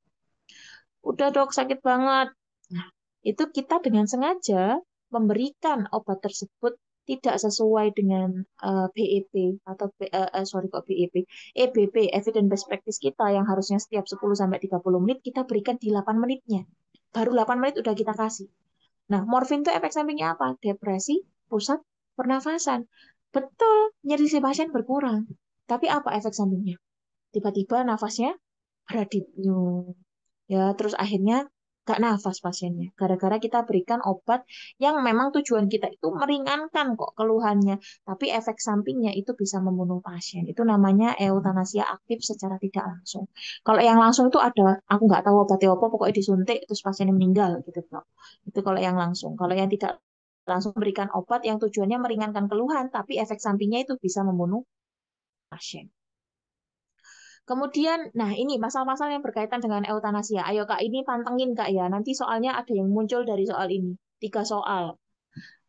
udah dok sakit banget. Nah, itu kita dengan sengaja memberikan obat tersebut tidak sesuai dengan BEP atau sorry kok BEP, EBP, Evidence Based Practice kita yang harusnya setiap 10 sampai 30 menit kita berikan di 8 menitnya. Baru 8 menit udah kita kasih. Nah, morfin itu efek sampingnya apa? Depresi, pusat pernafasan. Betul, nyeri si pasien berkurang. Tapi apa efek sampingnya? Tiba-tiba nafasnya berdenyut. Ya, terus akhirnya gak nafas pasiennya. Gara-gara kita berikan obat yang memang tujuan kita itu meringankan kok keluhannya. Tapi efek sampingnya itu bisa membunuh pasien. Itu namanya eutanasia aktif secara tidak langsung. Kalau yang langsung itu ada, aku nggak tahu obatnya apa, pokoknya disuntik terus pasiennya meninggal gitu, Bro. Itu kalau yang langsung. Kalau yang tidak langsung berikan obat yang tujuannya meringankan keluhan, tapi efek sampingnya itu bisa membunuh pasien. Kemudian, nah ini pasal-pasal yang berkaitan dengan eutanasia. Ayo Kak, ini pantengin Kak ya. Nanti soalnya ada yang muncul dari soal ini. 3 soal.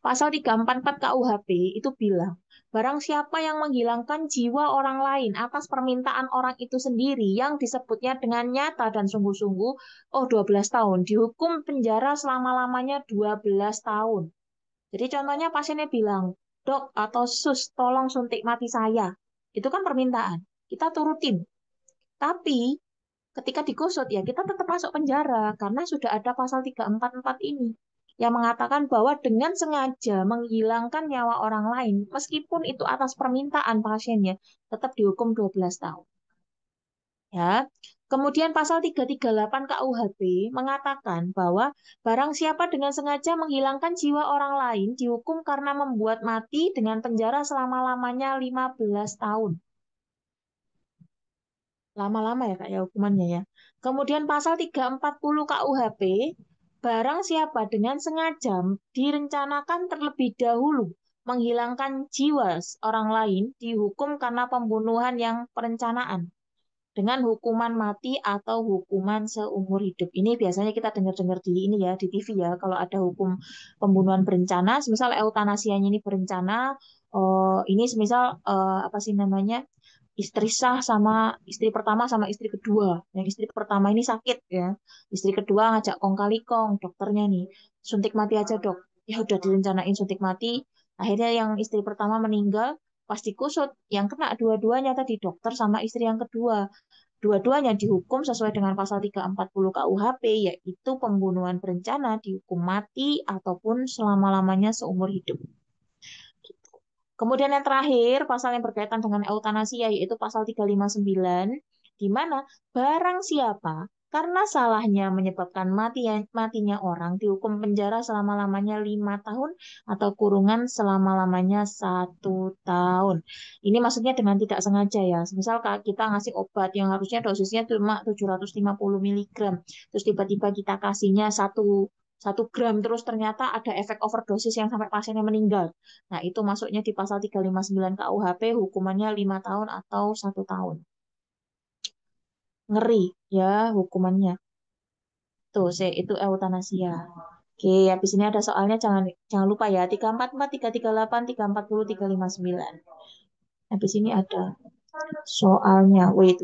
Pasal 344 KUHP itu bilang, barang siapa yang menghilangkan jiwa orang lain atas permintaan orang itu sendiri yang disebutnya dengan nyata dan sungguh-sungguh, 12 tahun. Dihukum penjara selama-lamanya 12 tahun. Jadi contohnya pasiennya bilang, dok atau sus, tolong suntik mati saya. Itu kan permintaan. Kita turutin. Tapi ketika digusut ya kita tetap masuk penjara karena sudah ada pasal 344 ini yang mengatakan bahwa dengan sengaja menghilangkan nyawa orang lain meskipun itu atas permintaan pasiennya tetap dihukum 12 tahun. Ya. Kemudian pasal 338 KUHP mengatakan bahwa barang siapa dengan sengaja menghilangkan jiwa orang lain dihukum karena membuat mati dengan penjara selama-lamanya 15 tahun. Lama-lama ya Kak ya hukumannya ya. Kemudian pasal 340 KUHP, barang siapa dengan sengaja direncanakan terlebih dahulu menghilangkan jiwa orang lain dihukum karena pembunuhan yang perencanaan dengan hukuman mati atau hukuman seumur hidup. Ini biasanya kita dengar-dengar di ini ya di TV ya kalau ada hukum pembunuhan berencana, misal eutanasianya ini berencana, ini misal apa sih namanya? Istri sah sama istri pertama sama istri kedua. Yang istri pertama ini sakit ya. Istri kedua ngajak kong kali kong dokternya nih. Suntik mati aja dok. Ya udah direncanain suntik mati. Akhirnya yang istri pertama meninggal pasti kusut. Yang kena dua-duanya tadi dokter sama istri yang kedua. Dua-duanya dihukum sesuai dengan pasal 340 KUHP yaitu pembunuhan berencana dihukum mati ataupun selama-lamanya seumur hidup. Kemudian yang terakhir, pasal yang berkaitan dengan eutanasia, yaitu pasal 359, di mana barang siapa karena salahnya menyebabkan matinya orang dihukum penjara selama-lamanya 5 tahun atau kurungan selama-lamanya 1 tahun. Ini maksudnya dengan tidak sengaja ya. Misal kita ngasih obat yang harusnya dosisnya cuma 750 miligram, terus tiba-tiba kita kasihnya 1 gram terus ternyata ada efek overdosis yang sampai pasiennya meninggal. Nah, itu masuknya di pasal 359 KUHP, hukumannya 5 tahun atau 1 tahun. Ngeri ya hukumannya. Tuh, itu eutanasia. Oke, habis ini ada soalnya jangan jangan lupa ya. 344, 338, 340, 359. Habis ini ada soalnya. Wait.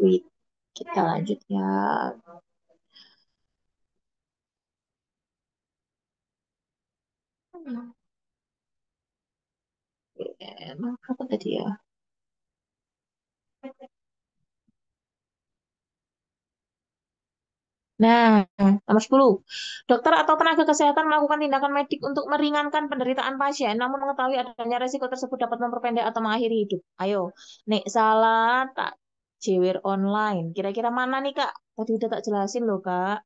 Kita lanjut ya. Apa tadi ya? Nah, nomor 10. Dokter atau tenaga kesehatan melakukan tindakan medik untuk meringankan penderitaan pasien, namun mengetahui adanya resiko tersebut dapat memperpendek atau mengakhiri hidup. Ayo, nek salah tak jewer online. Kira-kira mana nih, Kak? Tadi udah tak jelasin loh, Kak.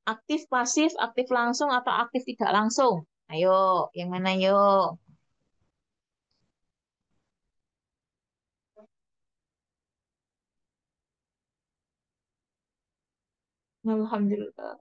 Aktif pasif, aktif langsung, atau aktif tidak langsung? Ayo, yang mana yuk? Alhamdulillah.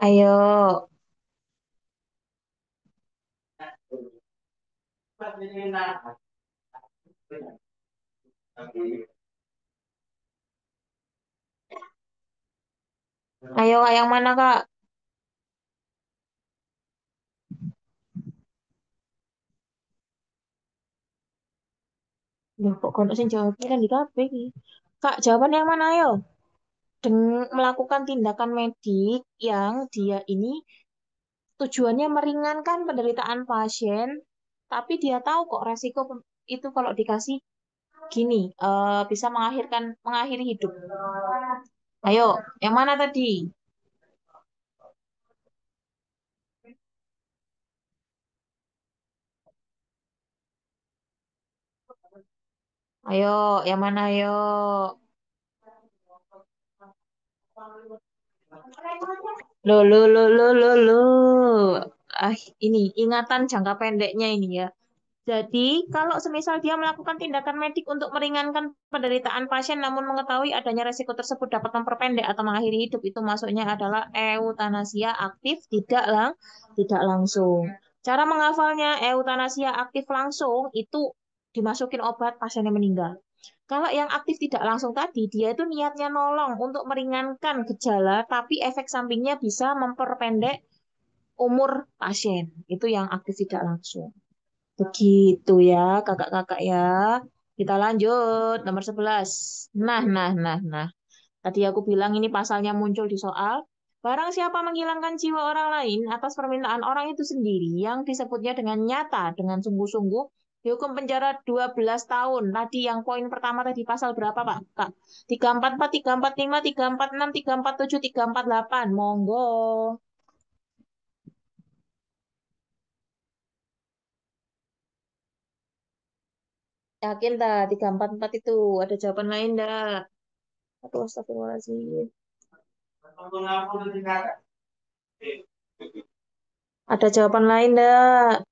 Ayo. Ayo, Kak, yang mana, Kak? Loh, kok kono sing jawabnya kan di kabeh iki. Kak, jawaban yang mana, ayo? Melakukan tindakan medik yang dia ini tujuannya meringankan penderitaan pasien, tapi dia tahu kok resiko itu kalau dikasih gini, bisa mengakhiri hidup. Ayo, yang mana tadi? Ayo, yang mana, ayo? Lo. Ah, ini ingatan jangka pendeknya ini ya. Jadi, kalau semisal dia melakukan tindakan medik untuk meringankan penderitaan pasien namun mengetahui adanya resiko tersebut dapat memperpendek atau mengakhiri hidup, itu masuknya adalah eutanasia aktif tidak langsung. Cara menghafalnya eutanasia aktif langsung itu dimasukin obat pasiennya meninggal. Kalau yang aktif tidak langsung tadi, dia itu niatnya nolong untuk meringankan gejala, tapi efek sampingnya bisa memperpendek umur pasien. Itu yang aktif tidak langsung. Begitu ya, kakak-kakak ya. Kita lanjut, nomor 11. Nah. Tadi aku bilang ini pasalnya muncul di soal. Barang siapa menghilangkan jiwa orang lain atas permintaan orang itu sendiri, yang disebutnya dengan nyata, dengan sungguh-sungguh, dihukum penjara 12 tahun. Tadi yang poin pertama tadi pasal berapa, Pak? Kak? 344, 345, 346, 347, 348. Monggo. Yakin dah 344 itu ada jawaban lain dah? Aduh, astagfirullahaladzim. Ada jawaban lain dah?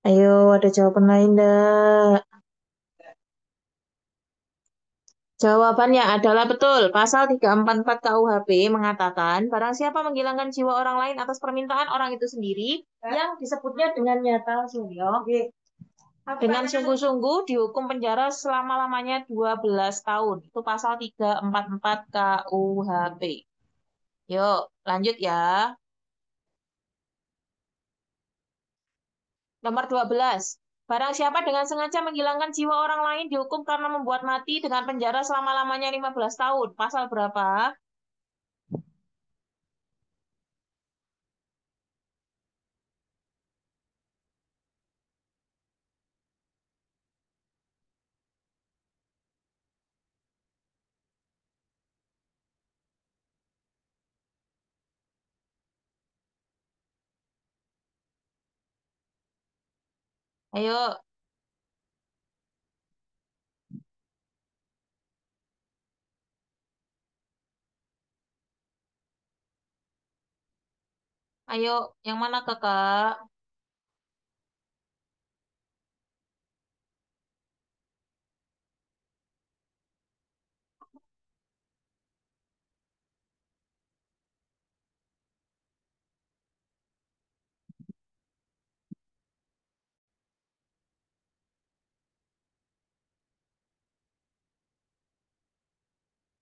Ayo, ada jawaban lain dah? Jawabannya adalah betul. Pasal 344 KUHP mengatakan, barang siapa menghilangkan jiwa orang lain atas permintaan orang itu sendiri, yang disebutnya dengan nyata, dengan sungguh-sungguh dihukum penjara selama-lamanya 12 tahun. Itu pasal 344 KUHP. Yuk, lanjut ya. Nomor 12. Barang siapa dengan sengaja menghilangkan jiwa orang lain dihukum karena membuat mati dengan penjara selama-lamanya 15 tahun. Pasal berapa? Ayo, ayo, yang mana kakak?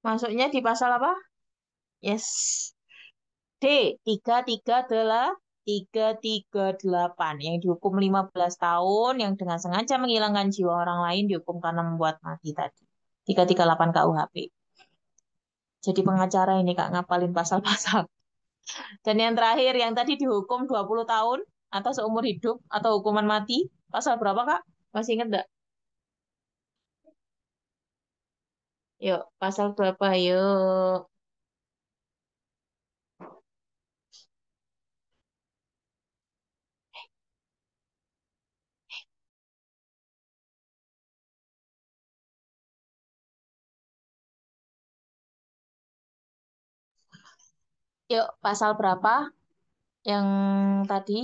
Masuknya di pasal apa? Yes. D, 338 yang dihukum 15 tahun, yang dengan sengaja menghilangkan jiwa orang lain dihukum karena membuat mati tadi. 338 KUHP. Jadi pengacara ini Kak ngapalin pasal-pasal. Dan yang terakhir, yang tadi dihukum 20 tahun atau seumur hidup atau hukuman mati. Pasal berapa, Kak? Masih ingat nggak? Yuk, pasal berapa? Yuk. Yuk, pasal berapa yang tadi?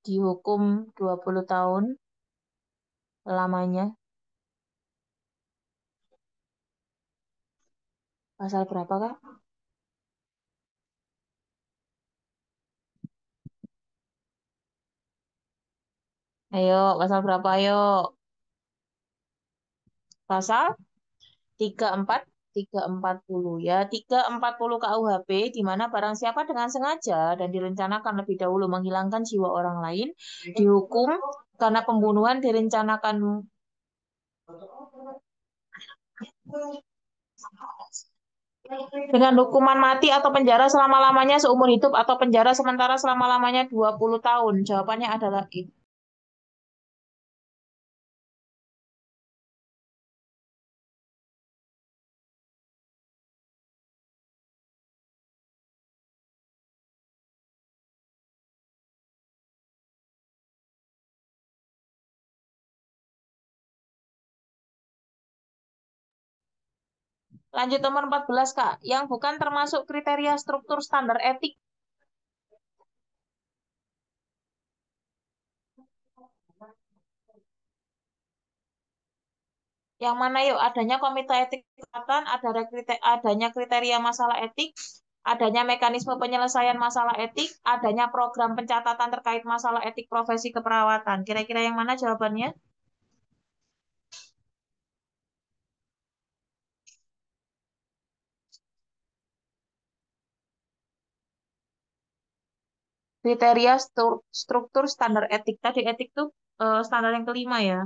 dihukum 20 tahun lamanya. Pasal berapa, Kak? Ayo, pasal berapa? Ayo. Pasal 3440 ya. 340 KUHP di mana barang siapa dengan sengaja dan direncanakan lebih dahulu menghilangkan jiwa orang lain dihukum karena pembunuhan direncanakan dengan hukuman mati atau penjara selama-lamanya seumur hidup atau penjara sementara selama-lamanya 20 tahun. Jawabannya adalah I. Lanjut nomor 14, Kak. Yang bukan termasuk kriteria struktur standar etik. Yang mana yuk? Adanya komite etik kesehatan, adanya kriteria masalah etik, adanya mekanisme penyelesaian masalah etik, adanya program pencatatan terkait masalah etik profesi keperawatan. Kira-kira yang mana jawabannya? Kriteria struktur standar etik. Tadi etik tuh standar yang kelima ya.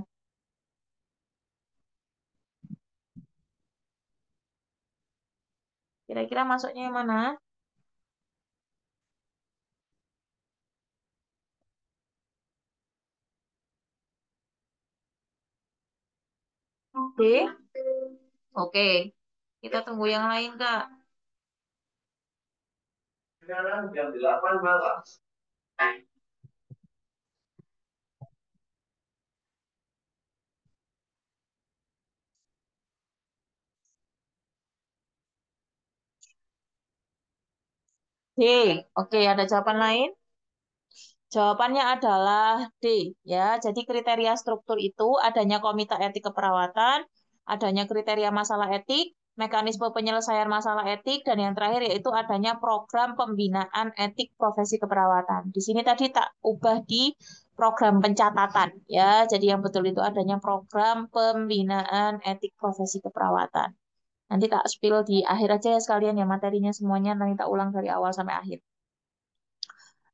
Kira-kira masuknya yang mana? Oke. Oke. Kita tunggu yang lain, Kak. Sekarang jam 8 malam. D. Oke, ada jawaban lain? Jawabannya adalah D, ya. Jadi kriteria struktur itu adanya komite etik keperawatan, adanya kriteria masalah etik, mekanisme penyelesaian masalah etik, dan yang terakhir yaitu adanya program pembinaan etik profesi keperawatan. Di sini tadi tak ubah di program pencatatan, ya. Jadi yang betul itu adanya program pembinaan etik profesi keperawatan. Nanti tak spill di akhir aja ya sekalian ya materinya semuanya, nanti tak ulang dari awal sampai akhir.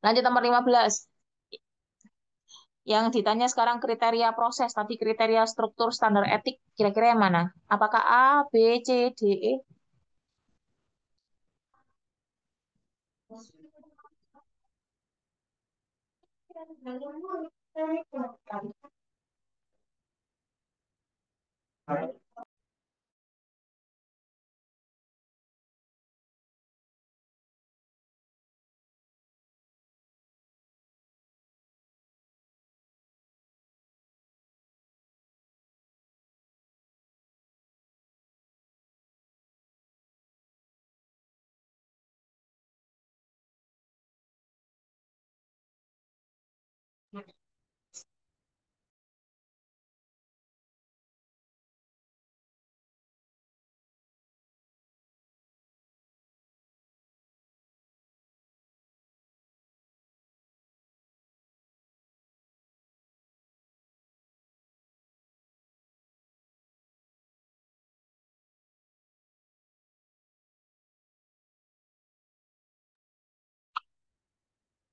Lanjut nomor 15. Yang ditanya sekarang kriteria proses, tapi kriteria struktur standar etik, kira-kira yang mana? Apakah A, B, C, D, E?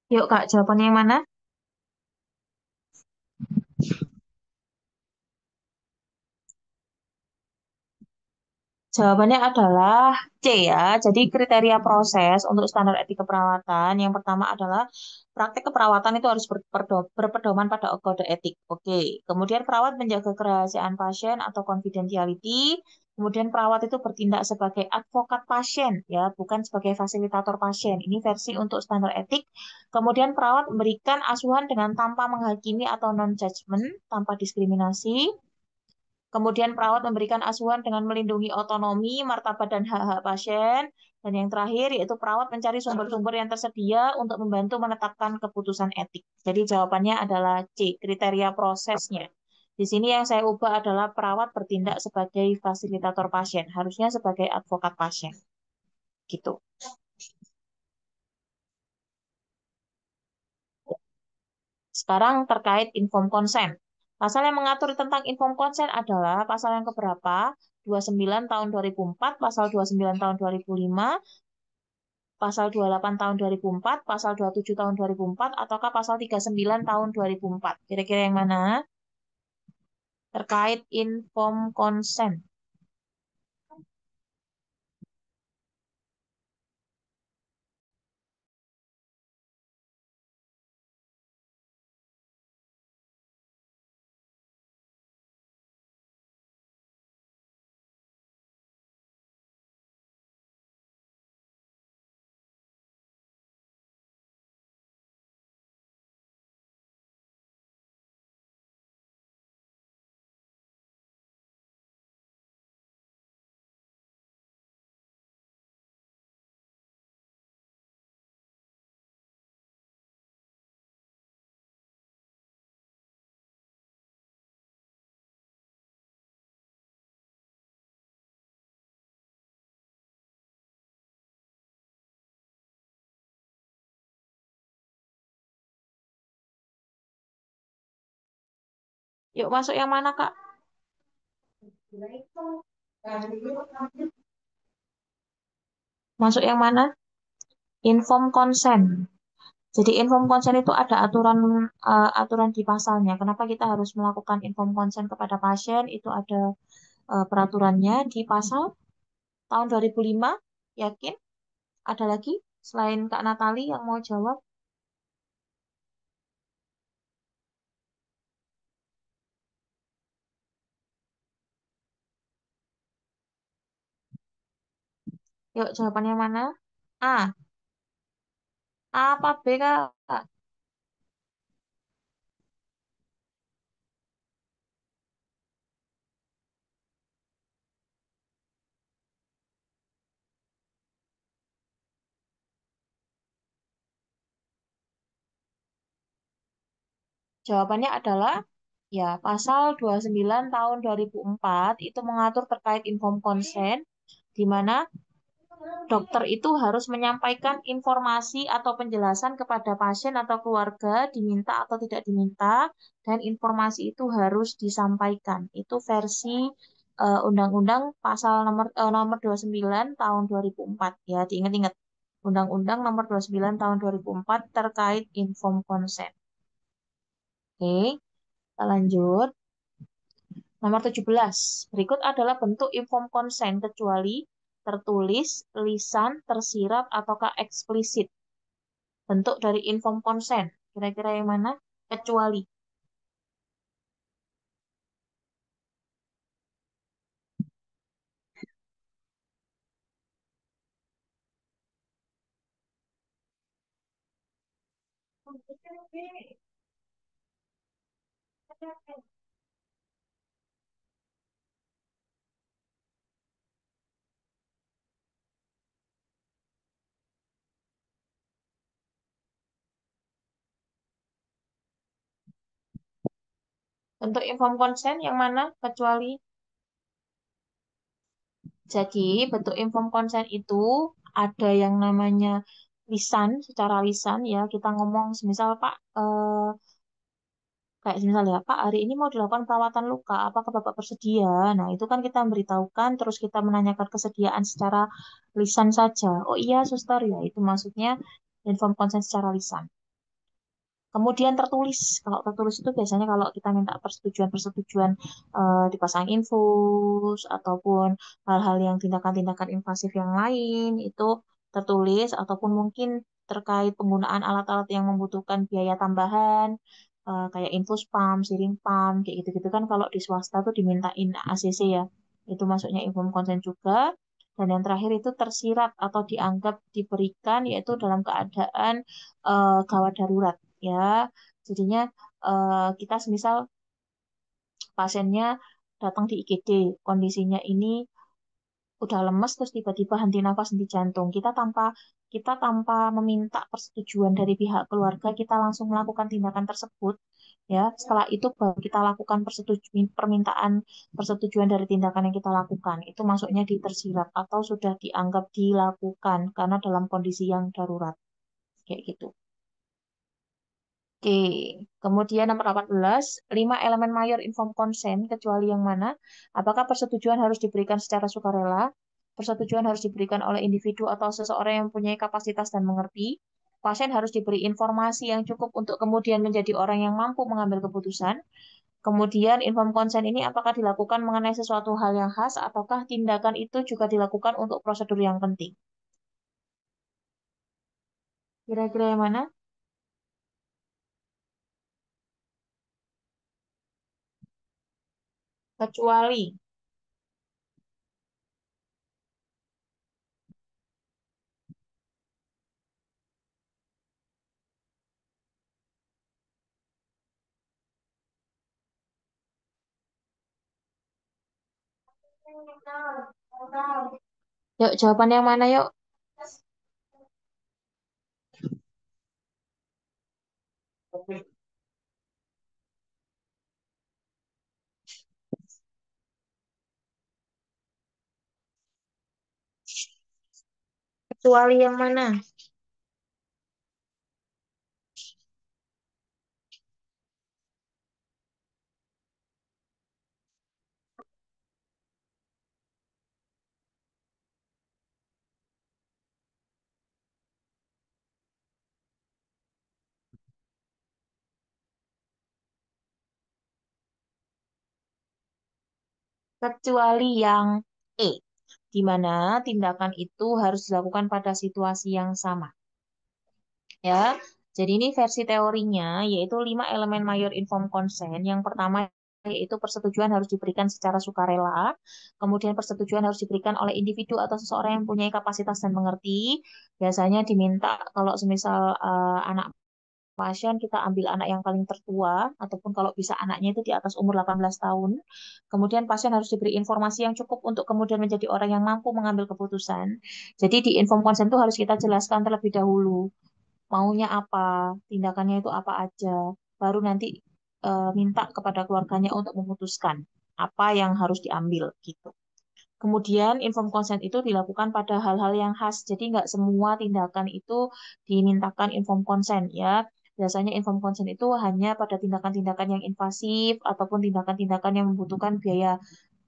Yuk Kak, jawabannya yang mana? Jawabannya adalah C ya. Jadi kriteria proses untuk standar etik keperawatan yang pertama adalah praktek keperawatan itu harus berpedoman pada kode etik. Oke. Kemudian perawat menjaga kerahasiaan pasien atau confidentiality. Kemudian perawat itu bertindak sebagai advokat pasien ya, bukan sebagai fasilitator pasien. Ini versi untuk standar etik. Kemudian perawat memberikan asuhan dengan tanpa menghakimi atau non-judgment, tanpa diskriminasi. Kemudian perawat memberikan asuhan dengan melindungi otonomi, martabat, dan hak-hak pasien. Dan yang terakhir yaitu perawat mencari sumber-sumber yang tersedia untuk membantu menetapkan keputusan etik. Jadi jawabannya adalah C, kriteria prosesnya. Di sini yang saya ubah adalah perawat bertindak sebagai fasilitator pasien, harusnya sebagai advokat pasien. Gitu. Sekarang terkait informed consent. Pasal yang mengatur tentang informed consent adalah pasal yang keberapa? 29 tahun 2004, pasal 29 tahun 2005, pasal 28 tahun 2004, pasal 27 tahun 2004, ataukah pasal 39 tahun 2004? Kira-kira yang mana? Terkait informed consent. Yuk masuk yang mana, Kak? Masuk yang mana? Informed consent. Jadi informed consent itu ada aturan di pasalnya. Kenapa kita harus melakukan informed consent kepada pasien? Itu ada peraturannya di pasal tahun 2005. Yakin? Ada lagi selain Kak Natali yang mau jawab? Yuk jawabannya mana? A. A apa B, Kak? Jawabannya adalah ya pasal 29 tahun 2004 itu mengatur terkait informed consent di mana dokter itu harus menyampaikan informasi atau penjelasan kepada pasien atau keluarga, diminta atau tidak diminta, dan informasi itu harus disampaikan. Itu versi Undang-Undang pasal nomor 29 tahun 2004. Ya, diingat-ingat. Undang-Undang nomor 29 tahun 2004 terkait informed consent. Oke, kita lanjut. Nomor 17. Berikut adalah bentuk informed consent kecuali tertulis, lisan, tersirat, ataukah eksplisit. Bentuk dari informed consent. Kira-kira yang mana? Kecuali. Bentuk informed consent yang mana? Kecuali. Jadi, bentuk informed consent itu ada yang namanya lisan, secara lisan ya. Kita ngomong, semisal Pak, kayak misal ya, Pak, hari ini mau dilakukan perawatan luka, apakah Bapak bersedia? Nah, itu kan kita memberitahukan, terus kita menanyakan kesediaan secara lisan saja. Oh iya, suster, ya itu maksudnya informed consent secara lisan. Kemudian tertulis. Kalau tertulis itu biasanya kalau kita minta persetujuan-persetujuan dipasang infus ataupun hal-hal yang tindakan-tindakan invasif yang lain itu tertulis ataupun mungkin terkait penggunaan alat-alat yang membutuhkan biaya tambahan kayak infus pump, siring pump, kayak gitu-gitu kan kalau di swasta tuh dimintain ACC ya. Itu masuknya informed consent juga. Dan yang terakhir itu tersirat atau dianggap diberikan yaitu dalam keadaan gawat darurat ya. Jadinya kita semisal pasiennya datang di IGD, kondisinya ini udah lemes terus tiba-tiba henti nafas, henti jantung. Kita tanpa meminta persetujuan dari pihak keluarga, kita langsung melakukan tindakan tersebut. Ya, setelah itu baru kita lakukan permintaan persetujuan dari tindakan yang kita lakukan. Itu masuknya di tersirat atau sudah dianggap dilakukan karena dalam kondisi yang darurat. Kayak gitu. Oke, kemudian nomor 18, 5 elemen mayor informed consent, kecuali yang mana? Apakah persetujuan harus diberikan secara sukarela? Persetujuan harus diberikan oleh individu atau seseorang yang mempunyai kapasitas dan mengerti. Pasien harus diberi informasi yang cukup untuk kemudian menjadi orang yang mampu mengambil keputusan. Kemudian informed consent ini apakah dilakukan mengenai sesuatu hal yang khas ataukah tindakan itu juga dilakukan untuk prosedur yang penting? Kira-kira yang mana? Kecuali. Yuk, jawaban yang mana yuk? Kecuali yang mana? Kecuali yang E, di mana tindakan itu harus dilakukan pada situasi yang sama. Ya, jadi ini versi teorinya, yaitu 5 elemen mayor informed consent. Yang pertama yaitu persetujuan harus diberikan secara sukarela, kemudian persetujuan harus diberikan oleh individu atau seseorang yang mempunyai kapasitas dan mengerti. Biasanya diminta kalau semisal anak pasien kita ambil anak yang paling tertua ataupun kalau bisa anaknya itu di atas umur 18 tahun. Kemudian pasien harus diberi informasi yang cukup untuk kemudian menjadi orang yang mampu mengambil keputusan. Jadi di informed consent itu harus kita jelaskan terlebih dahulu maunya apa, tindakannya itu apa aja. Baru nanti minta kepada keluarganya untuk memutuskan apa yang harus diambil gitu. Kemudian informed consent itu dilakukan pada hal-hal yang khas. Jadi nggak semua tindakan itu dimintakan informed consent ya. Biasanya informed consent itu hanya pada tindakan-tindakan yang invasif ataupun tindakan-tindakan yang membutuhkan biaya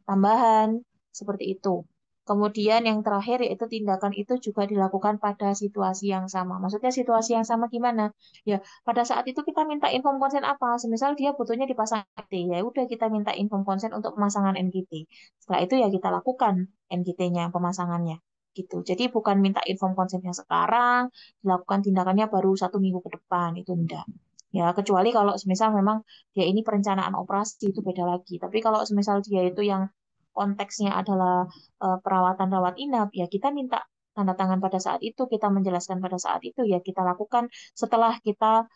tambahan seperti itu. Kemudian yang terakhir yaitu tindakan itu juga dilakukan pada situasi yang sama. Maksudnya situasi yang sama gimana? Ya, pada saat itu kita minta inform consent apa? Semisal dia butuhnya dipasang NGT, ya udah kita minta inform consent untuk pemasangan NGT. Setelah itu ya kita lakukan NGT-nya, pemasangannya. Gitu. Jadi bukan minta inform consentnya sekarang, dilakukan tindakannya baru 1 minggu ke depan, itu enggak. Ya, kecuali kalau semisal memang dia ini perencanaan operasi itu beda lagi. Tapi kalau semisal dia itu yang konteksnya adalah perawatan rawat inap, ya kita minta tanda tangan pada saat itu, kita menjelaskan pada saat itu, ya kita lakukan setelah kita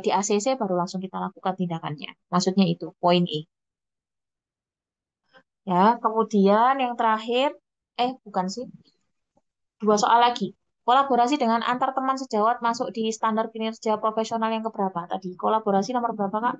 di ACC baru langsung kita lakukan tindakannya. Maksudnya itu, poin E. Ya, kemudian yang terakhir, bukan sih, 2 soal lagi. Kolaborasi dengan antar teman sejawat masuk di standar kinerja profesional yang keberapa tadi? Kolaborasi nomor berapa, Kak?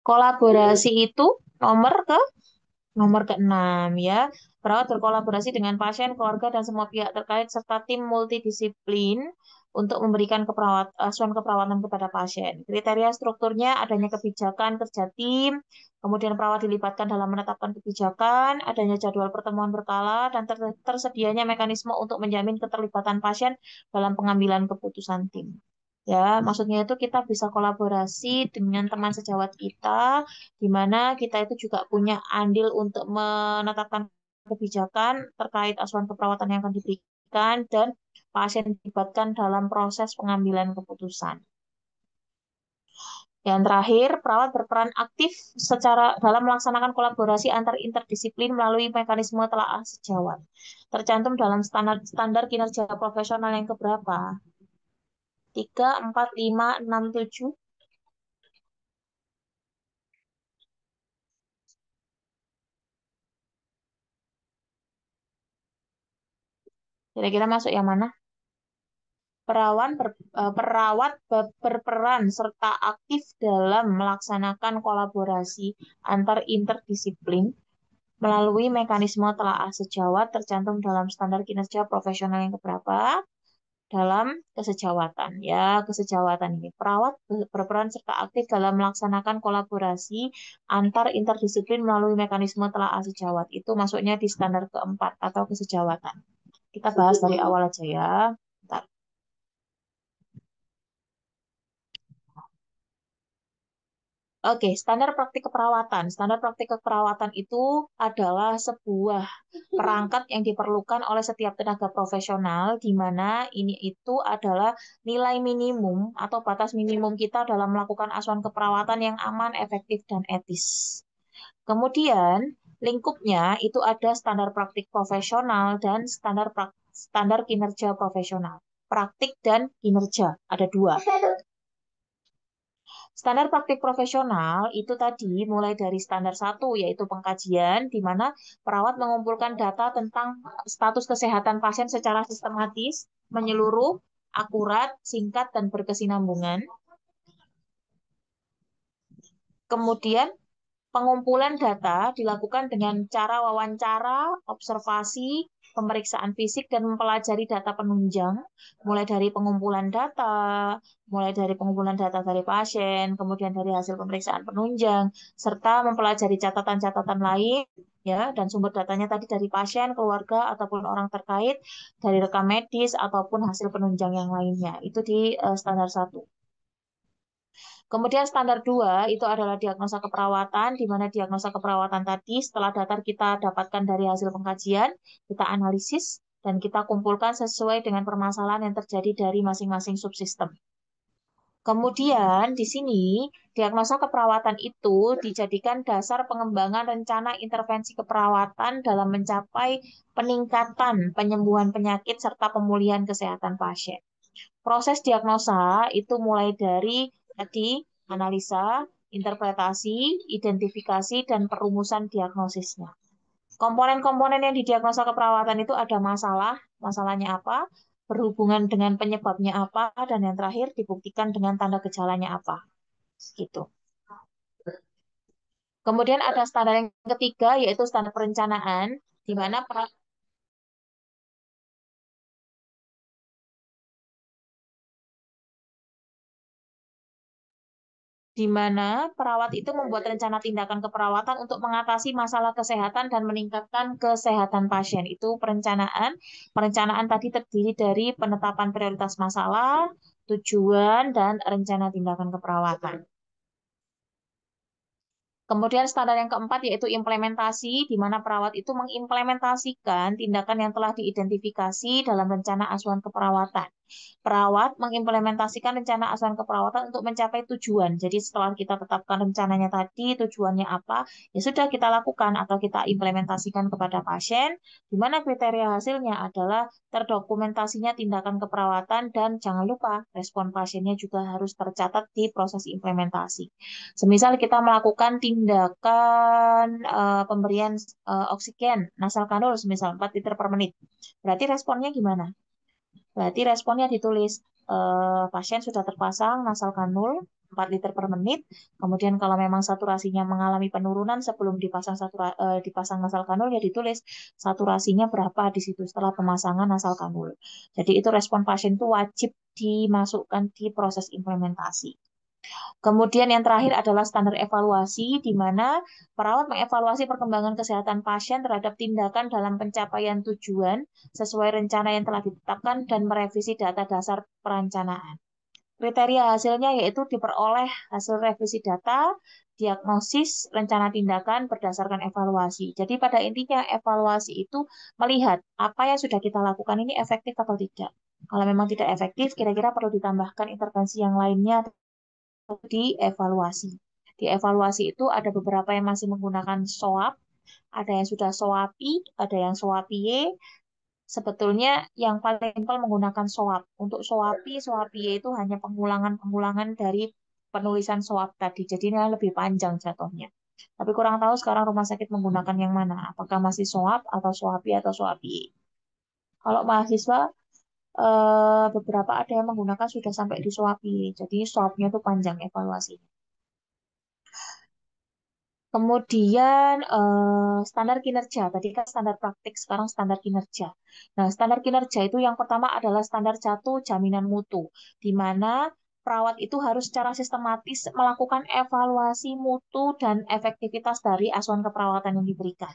Kolaborasi itu nomor ke nomor ke-6 ya. Perawat berkolaborasi dengan pasien, keluarga, dan semua pihak terkait serta tim multidisiplin untuk memberikan asuhan keperawatan kepada pasien. Kriteria strukturnya adanya kebijakan kerja tim, kemudian perawat dilibatkan dalam menetapkan kebijakan, adanya jadwal pertemuan berkala, dan tersedianya mekanisme untuk menjamin keterlibatan pasien dalam pengambilan keputusan tim. Ya, maksudnya itu kita bisa kolaborasi dengan teman sejawat kita, di mana kita itu juga punya andil untuk menetapkan kebijakan terkait asuhan keperawatan yang akan diberikan dan pasien dilibatkan dalam proses pengambilan keputusan. Yang terakhir, perawat berperan aktif secara dalam melaksanakan kolaborasi antar interdisiplin melalui mekanisme telaah sejawat. Tercantum dalam standar kinerja profesional yang keberapa? 3, 4, 5, 6, 7. Kira-kira masuk yang mana? Perawat berperan serta aktif dalam melaksanakan kolaborasi antar interdisiplin melalui mekanisme telaah sejawat tercantum dalam standar kinerja profesional yang keberapa dalam kesejawatan. Ya, kesejawatan ini. Perawat berperan serta aktif dalam melaksanakan kolaborasi antar interdisiplin melalui mekanisme telaah sejawat. Itu masuknya di standar keempat atau kesejawatan. Kita bahas dari awal aja ya. Bentar. Oke, standar praktik keperawatan. Standar praktik keperawatan itu adalah sebuah perangkat yang diperlukan oleh setiap tenaga profesional, di mana ini itu adalah nilai minimum atau batas minimum kita dalam melakukan asuhan keperawatan yang aman, efektif, dan etis. Kemudian, lingkupnya itu ada standar praktik profesional dan standar kinerja profesional. Praktik dan kinerja, ada dua. Standar praktik profesional itu tadi mulai dari standar 1 yaitu pengkajian di mana perawat mengumpulkan data tentang status kesehatan pasien secara sistematis, menyeluruh, akurat, singkat, dan berkesinambungan. Kemudian pengumpulan data dilakukan dengan cara wawancara, observasi, pemeriksaan fisik, dan mempelajari data penunjang, mulai dari pengumpulan data dari pasien, kemudian dari hasil pemeriksaan penunjang, serta mempelajari catatan-catatan lain, ya, dan sumber datanya tadi dari pasien, keluarga, ataupun orang terkait, dari rekam medis, ataupun hasil penunjang yang lainnya. Itu di standar 1. Kemudian standar 2 itu adalah diagnosa keperawatan, di mana diagnosa keperawatan tadi setelah data kita dapatkan dari hasil pengkajian, kita analisis, dan kita kumpulkan sesuai dengan permasalahan yang terjadi dari masing-masing subsistem. Kemudian di sini diagnosa keperawatan itu dijadikan dasar pengembangan rencana intervensi keperawatan dalam mencapai peningkatan penyembuhan penyakit serta pemulihan kesehatan pasien. Proses diagnosa itu mulai dari tadi analisa, interpretasi, identifikasi, dan perumusan diagnosisnya. Komponen-komponen yang didiagnosa keperawatan itu ada masalahnya apa, berhubungan dengan penyebabnya apa, dan yang terakhir dibuktikan dengan tanda gejalanya apa. Gitu. Kemudian ada standar yang ketiga, yaitu standar perencanaan, di mana perawat itu membuat rencana tindakan keperawatan untuk mengatasi masalah kesehatan dan meningkatkan kesehatan pasien. Itu perencanaan. Perencanaan tadi terdiri dari penetapan prioritas masalah, tujuan, dan rencana tindakan keperawatan. Kemudian standar yang keempat yaitu implementasi, di mana perawat itu mengimplementasikan tindakan yang telah diidentifikasi dalam rencana asuhan keperawatan. Perawat mengimplementasikan rencana asuhan keperawatan untuk mencapai tujuan. Jadi setelah kita tetapkan rencananya tadi, tujuannya apa, ya sudah kita lakukan atau kita implementasikan kepada pasien, di mana kriteria hasilnya adalah terdokumentasinya tindakan keperawatan dan jangan lupa respon pasiennya juga harus tercatat di proses implementasi. Semisal kita melakukan tindakan pemberian oksigen nasal kanul, semisal 4 liter per menit. Berarti responnya gimana? Berarti responnya ditulis pasien sudah terpasang nasal kanul 4 liter per menit. Kemudian kalau memang saturasinya mengalami penurunan sebelum dipasang nasal kanul, ya ditulis saturasinya berapa di situ setelah pemasangan nasal kanul. Jadi itu respon pasien itu wajib dimasukkan di proses implementasi. Kemudian yang terakhir adalah standar evaluasi, di mana perawat mengevaluasi perkembangan kesehatan pasien terhadap tindakan dalam pencapaian tujuan sesuai rencana yang telah ditetapkan dan merevisi data dasar perencanaan. Kriteria hasilnya yaitu diperoleh hasil revisi data, diagnosis, rencana tindakan berdasarkan evaluasi. Jadi pada intinya evaluasi itu melihat apa yang sudah kita lakukan ini efektif atau tidak. Kalau memang tidak efektif, kira-kira perlu ditambahkan intervensi yang lainnya dievaluasi. Dievaluasi itu ada beberapa yang masih menggunakan SOAP, ada yang sudah SOAPI, ada yang SOAPIE. Sebetulnya yang paling simpel menggunakan SOAP. Untuk SOAPI, SOAPIE itu hanya pengulangan-pengulangan dari penulisan SOAP tadi. Jadi ini lebih panjang jatuhnya. Tapi kurang tahu sekarang rumah sakit menggunakan yang mana. Apakah masih SOAP atau SOAPI atau SOAPIE. Kalau mahasiswa beberapa ada yang menggunakan sudah sampai di SOAPIE. Jadi SOAP-nya itu panjang evaluasinya. Kemudian standar kinerja, tadi kan standar praktik, sekarang standar kinerja. Nah, standar kinerja itu yang pertama adalah standar jatuh jaminan mutu, di mana perawat itu harus secara sistematis melakukan evaluasi mutu dan efektivitas dari asuhan keperawatan yang diberikan.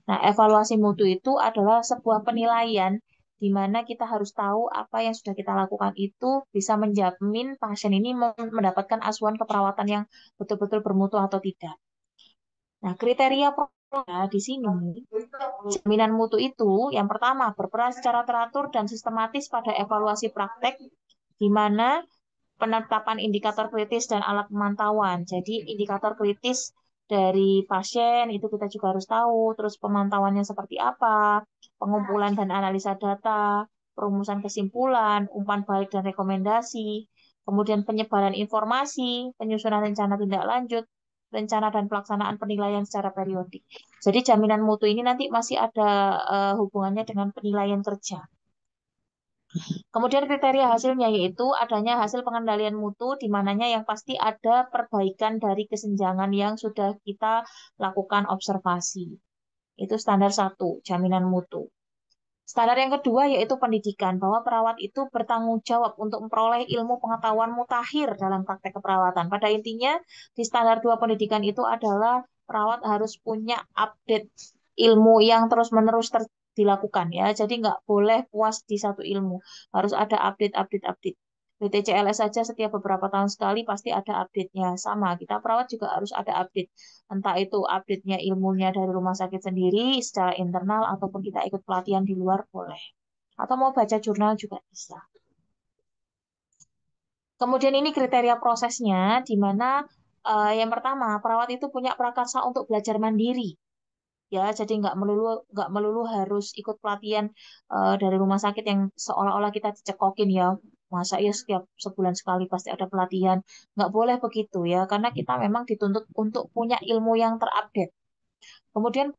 Nah, evaluasi mutu itu adalah sebuah penilaian di mana kita harus tahu apa yang sudah kita lakukan itu bisa menjamin pasien ini mendapatkan asuhan keperawatan yang betul-betul bermutu atau tidak. Nah, kriteria di sini, jaminan mutu itu yang pertama berperan secara teratur dan sistematis pada evaluasi praktek, di mana penetapan indikator kritis dan alat pemantauan. Jadi indikator kritis dari pasien itu kita juga harus tahu, terus pemantauannya seperti apa, pengumpulan dan analisa data, perumusan kesimpulan, umpan balik dan rekomendasi, kemudian penyebaran informasi, penyusunan rencana tindak lanjut, rencana dan pelaksanaan penilaian secara periodik. Jadi jaminan mutu ini nanti masih ada hubungannya dengan penilaian kerja. Kemudian kriteria hasilnya yaitu adanya hasil pengendalian mutu di mananya yang pasti ada perbaikan dari kesenjangan yang sudah kita lakukan observasi. Itu standar 1, jaminan mutu. Standar yang kedua yaitu pendidikan, bahwa perawat itu bertanggung jawab untuk memperoleh ilmu pengetahuan mutakhir dalam praktek keperawatan. Pada intinya, di standar 2 pendidikan itu adalah perawat harus punya update ilmu yang terus-menerus dilakukan ya. Jadi nggak boleh puas di satu ilmu, harus ada update. BTCLS saja setiap beberapa tahun sekali pasti ada update-nya. Sama, kita perawat juga harus ada update. Entah itu update-nya ilmunya dari rumah sakit sendiri secara internal ataupun kita ikut pelatihan di luar boleh. Atau mau baca jurnal juga bisa. Kemudian ini kriteria prosesnya, di mana yang pertama perawat itu punya prakarsa untuk belajar mandiri. Ya, jadi nggak melulu harus ikut pelatihan dari rumah sakit yang seolah-olah kita dicekokin ya. Masa ya setiap sebulan sekali pasti ada pelatihan. Nggak boleh begitu ya, karena kita memang dituntut untuk punya ilmu yang terupdate. Kemudian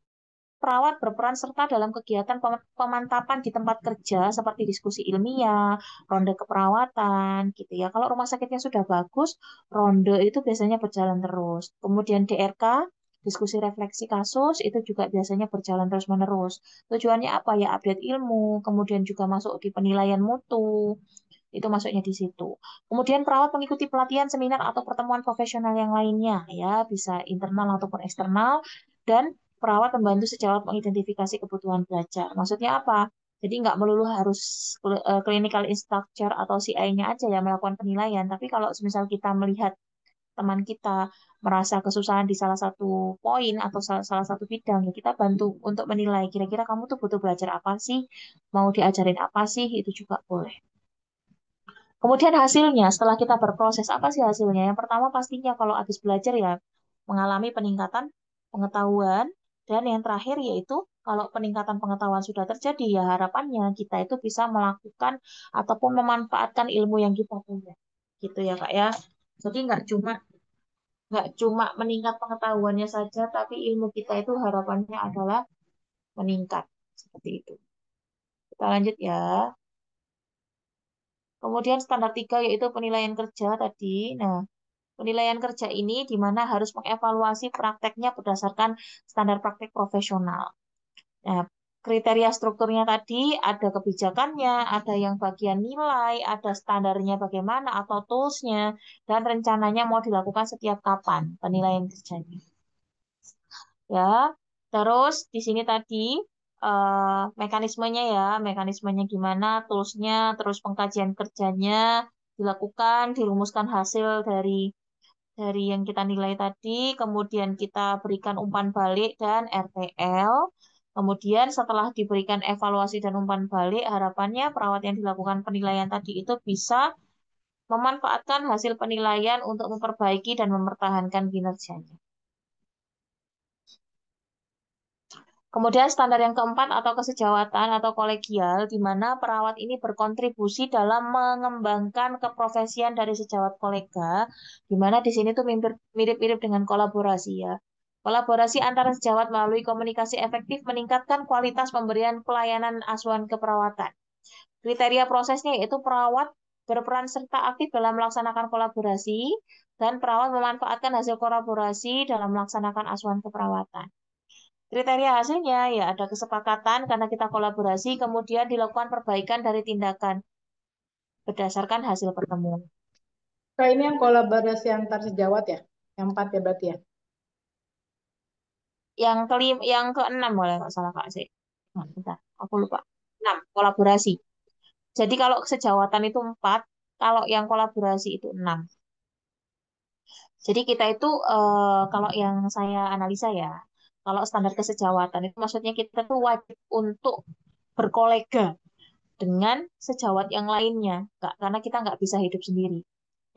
perawat berperan serta dalam kegiatan pemantapan di tempat kerja seperti diskusi ilmiah, ronde keperawatan gitu ya. Kalau rumah sakitnya sudah bagus, ronde itu biasanya berjalan terus. Kemudian DRK, diskusi refleksi kasus itu juga biasanya berjalan terus-menerus. Tujuannya apa ya? Update ilmu, kemudian juga masuk di penilaian mutu. Itu masuknya di situ. Kemudian perawat mengikuti pelatihan, seminar atau pertemuan profesional yang lainnya ya, bisa internal ataupun eksternal, dan perawat membantu sejawat mengidentifikasi kebutuhan belajar. Maksudnya apa? Jadi nggak melulu harus clinical instructor atau CI-nya aja yang melakukan penilaian, tapi kalau misal kita melihat teman kita merasa kesusahan di salah satu poin atau salah satu bidang, ya kita bantu untuk menilai kira-kira kamu tuh butuh belajar apa sih, mau diajarin apa sih, itu juga boleh. Kemudian hasilnya, setelah kita berproses, apa sih hasilnya? Yang pertama pastinya kalau habis belajar ya mengalami peningkatan pengetahuan, dan yang terakhir yaitu kalau peningkatan pengetahuan sudah terjadi, ya harapannya kita itu bisa melakukan ataupun memanfaatkan ilmu yang kita punya. Gitu ya Kak ya. Jadi nggak cuma meningkat pengetahuannya saja, tapi ilmu kita itu harapannya adalah meningkat. Seperti itu. Kita lanjut ya. Kemudian standar 3 yaitu penilaian kerja tadi. Nah, Penilaian kerja ini di mana harus mengevaluasi prakteknya berdasarkan standar praktek profesional. Nah, kriteria strukturnya tadi ada kebijakannya, ada yang bagian nilai, ada standarnya bagaimana atau tools-nya, dan rencananya mau dilakukan setiap kapan penilaian kerjanya. Ya, terus di sini tadi mekanismenya ya, mekanismenya gimana, tools-nya, terus pengkajian kerjanya dilakukan, dirumuskan hasil dari yang kita nilai tadi, kemudian kita berikan umpan balik dan RTL. Kemudian setelah diberikan evaluasi dan umpan balik, harapannya perawat yang dilakukan penilaian tadi itu bisa memanfaatkan hasil penilaian untuk memperbaiki dan mempertahankan kinerjanya. Kemudian standar yang keempat atau kesejawatan atau kolegial, di mana perawat ini berkontribusi dalam mengembangkan keprofesian dari sejawat kolega, di mana di sini tuh mirip-mirip dengan kolaborasi ya. Kolaborasi antara sejawat melalui komunikasi efektif meningkatkan kualitas pemberian pelayanan asuhan keperawatan. Kriteria prosesnya yaitu perawat berperan serta aktif dalam melaksanakan kolaborasi dan perawat memanfaatkan hasil kolaborasi dalam melaksanakan asuhan keperawatan. Kriteria hasilnya ya ada kesepakatan karena kita kolaborasi, kemudian dilakukan perbaikan dari tindakan berdasarkan hasil pertemuan. Kak, ini yang kolaborasi antar sejawat ya? Yang 4 ya berarti ya? Yang keenam boleh nggak salah Kak sih. Nah, bentar, aku lupa. 6, kolaborasi. Jadi kalau sejawatan itu 4, kalau yang kolaborasi itu 6. Jadi kita itu kalau yang saya analisa ya, kalau standar kesejawatan itu maksudnya kita tuh wajib untuk berkolega dengan sejawat yang lainnya, karena kita nggak bisa hidup sendiri.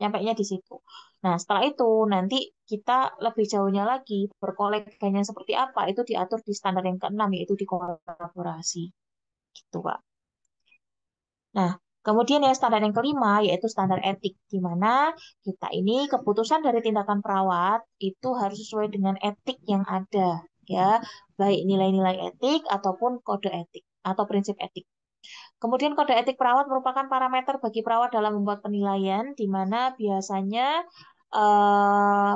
Nyampainya di situ. Nah, setelah itu nanti kita lebih jauhnya lagi berkoleganya seperti apa itu diatur di standar yang keenam yaitu di kolaborasi. Gitu, Pak. Nah, kemudian yang standar yang kelima yaitu standar etik, di mana kita ini keputusan dari tindakan perawat itu harus sesuai dengan etik yang ada, ya, baik nilai-nilai etik ataupun kode etik atau prinsip etik. Kemudian kode etik perawat merupakan parameter bagi perawat dalam membuat penilaian, di mana biasanya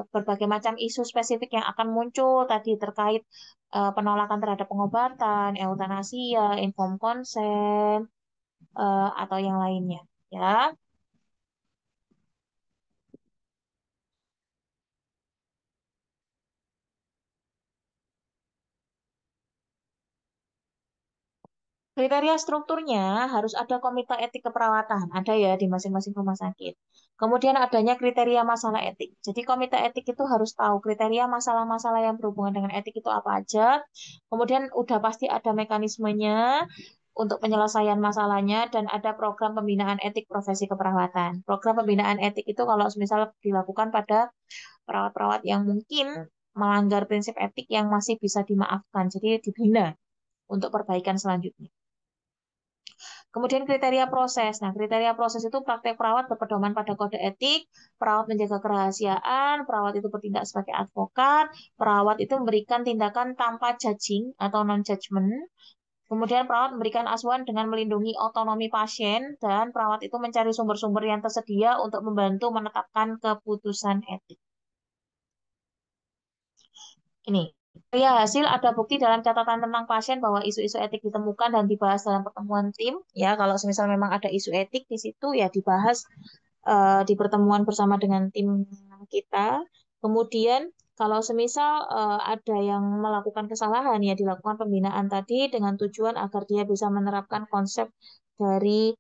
berbagai macam isu spesifik yang akan muncul tadi terkait penolakan terhadap pengobatan, eutanasia, inform consent, atau yang lainnya. Ya, kriteria strukturnya harus ada komite etik keperawatan, ada ya di masing-masing rumah sakit. Kemudian adanya kriteria masalah etik. Jadi komite etik itu harus tahu kriteria masalah-masalah yang berhubungan dengan etik itu apa aja. Kemudian udah pasti ada mekanismenya untuk penyelesaian masalahnya dan ada program pembinaan etik profesi keperawatan. Program pembinaan etik itu kalau misal dilakukan pada perawat-perawat yang mungkin melanggar prinsip etik yang masih bisa dimaafkan, jadi dibina untuk perbaikan selanjutnya. Kemudian kriteria proses. Nah, kriteria proses itu praktek perawat berpedoman pada kode etik, perawat menjaga kerahasiaan, perawat itu bertindak sebagai advokat, perawat itu memberikan tindakan tanpa judging atau non-judgment. Kemudian perawat memberikan asuhan dengan melindungi otonomi pasien, dan perawat itu mencari sumber-sumber yang tersedia untuk membantu menetapkan keputusan etik. Ini. Ya, hasil ada bukti dalam catatan tentang pasien bahwa isu-isu etik ditemukan dan dibahas dalam pertemuan tim. Ya, kalau semisal memang ada isu etik di situ ya dibahas di pertemuan bersama dengan tim kita. Kemudian kalau semisal ada yang melakukan kesalahan ya dilakukan pembinaan tadi dengan tujuan agar dia bisa menerapkan konsep dari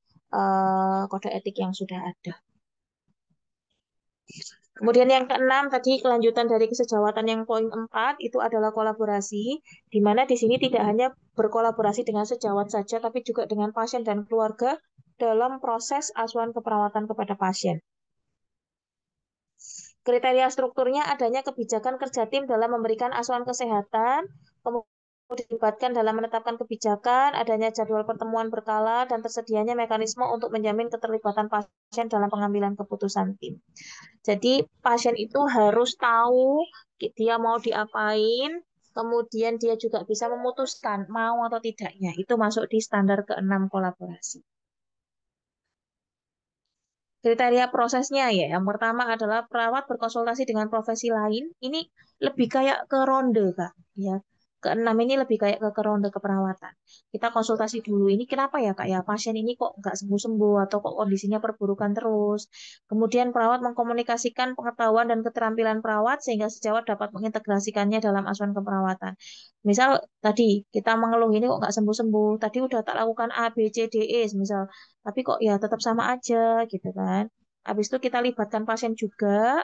kode etik yang sudah ada. Kemudian yang keenam tadi kelanjutan dari kesejawatan yang poin 4 itu adalah kolaborasi, di mana di sini tidak hanya berkolaborasi dengan sejawat saja, tapi juga dengan pasien dan keluarga dalam proses asuhan keperawatan kepada pasien. Kriteria strukturnya adanya kebijakan kerja tim dalam memberikan asuhan kesehatan, kemudian dilibatkan dalam menetapkan kebijakan, adanya jadwal pertemuan berkala, dan tersedianya mekanisme untuk menjamin keterlibatan pasien dalam pengambilan keputusan tim. Jadi pasien itu harus tahu dia mau diapain, kemudian dia juga bisa memutuskan mau atau tidaknya. Itu masuk di standar ke-6 kolaborasi. Kriteria prosesnya ya, yang pertama adalah perawat berkonsultasi dengan profesi lain. Ini lebih kayak ke ronde, Kak. Ya, keenam ini lebih kayak ke ronde keperawatan. Kita konsultasi dulu, ini kenapa ya, Kak? Ya, pasien ini kok nggak sembuh-sembuh atau kok kondisinya perburukan terus. Kemudian perawat mengkomunikasikan pengetahuan dan keterampilan perawat sehingga sejawat dapat mengintegrasikannya dalam asuhan keperawatan. Misal tadi kita mengeluh ini kok nggak sembuh-sembuh. Tadi udah tak lakukan A, B, C, D, E, misal tapi kok ya tetap sama aja gitu kan. Habis itu kita libatkan pasien juga.